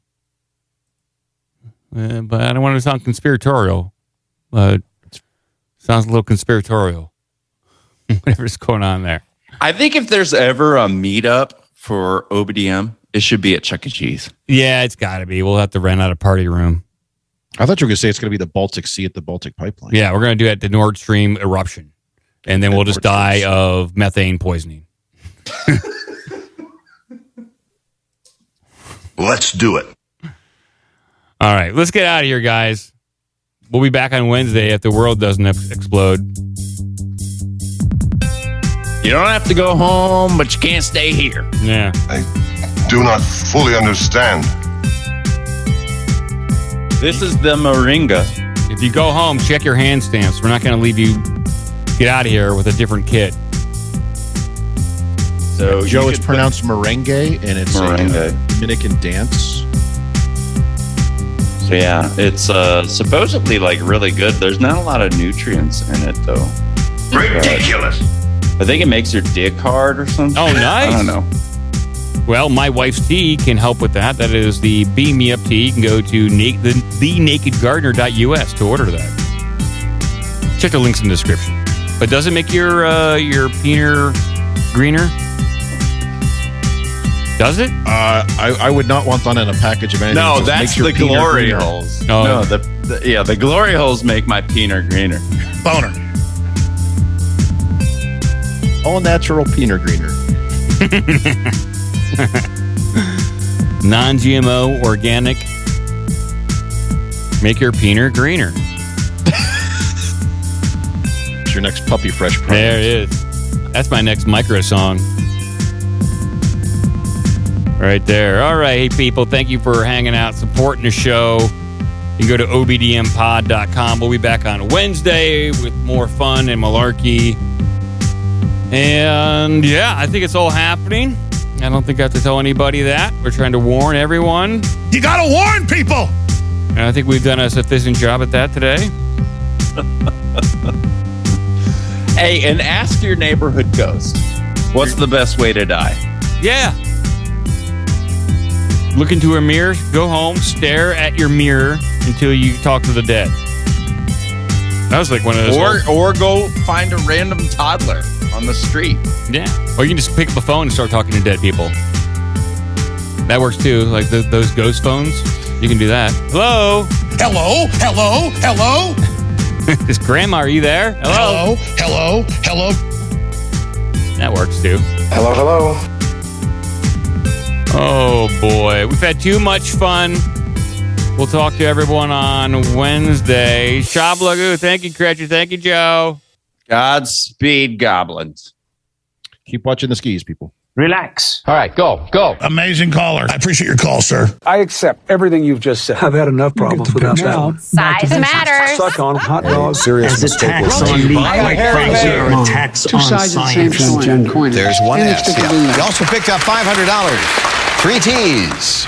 But I don't want to sound conspiratorial. But sounds a little conspiratorial. Whatever's going on there. I think if there's ever a meetup for OBDM, it should be at Chuck E. Cheese. Yeah, it's got to be. We'll have to rent out a party room. I thought you were going to say it's going to be the Baltic Sea at the Baltic pipeline. Yeah, we're going to do it at the Nord Stream eruption. And then we'll just die of methane poisoning. Let's do it. All right, let's get out of here, guys. We'll be back on Wednesday if the world doesn't explode. You don't have to go home, but you can't stay here. Yeah. I do not fully understand. This is the Moringa. If you go home, check your hand stamps. We're not going to leave you get out of here with a different kit. So Joe, it's pronounced merengue, and it's a Dominican dance. So yeah, it's supposedly like really good. There's not a lot of nutrients in it though. Ridiculous. I think it makes your dick hard or something. Oh, nice. I don't know. Well, my wife's tea can help with that. That is the Beam Me Up tea. You can go to thenakedgardener.us to order that. Check the links in the description. But does it make your peener greener? Does it? I would not want that in a package of anything. No, It just that's makes your the peener glory greener. holes. Oh. No, the glory holes make my peener greener. Boner. All natural peener greener. Non-GMO, organic. Make your peener greener. It's your next puppy fresh product. There it is. That's my next MicroSong. Right there. All right, hey, people. Thank you for hanging out, supporting the show. You can go to obdmpod.com. We'll be back on Wednesday with more fun and malarkey. And, yeah, I think it's all happening. I don't think I have to tell anybody that. We're trying to warn everyone. You gotta warn people. And I think we've done a sufficient job at that today. Hey, and ask your neighborhood ghost, what's the best way to die? Yeah. Look into a mirror, go home, stare at your mirror until you talk to the dead. That was like one of those. Or go find a random toddler on the street. Yeah. Or you can just pick up a phone and start talking to dead people. That works too. Like those ghost phones. You can do that. Hello? Hello? Hello? Hello? Is Grandma, are you there? Hello? Hello? Hello? That works too. Hello, hello. Oh boy. We've had too much fun. We'll talk to everyone on Wednesday. Shablagoo, thank you, Cretcher. Thank you, Joe. Godspeed, goblins. Keep watching the skis, people. Relax. All right, go. Amazing caller. I appreciate your call, sir. I accept everything you've just said. I've had enough problems without that one. Size matters. Suck on hot dogs. Serious mistake. Attacks on science and gender. There's one S. Yeah. You also picked up $500. 3 T's.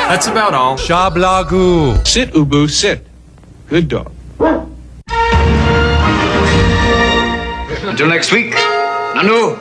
That's about all. Shablagoo. Sit, Ubu, sit. Good dog. Until next week, Nanu.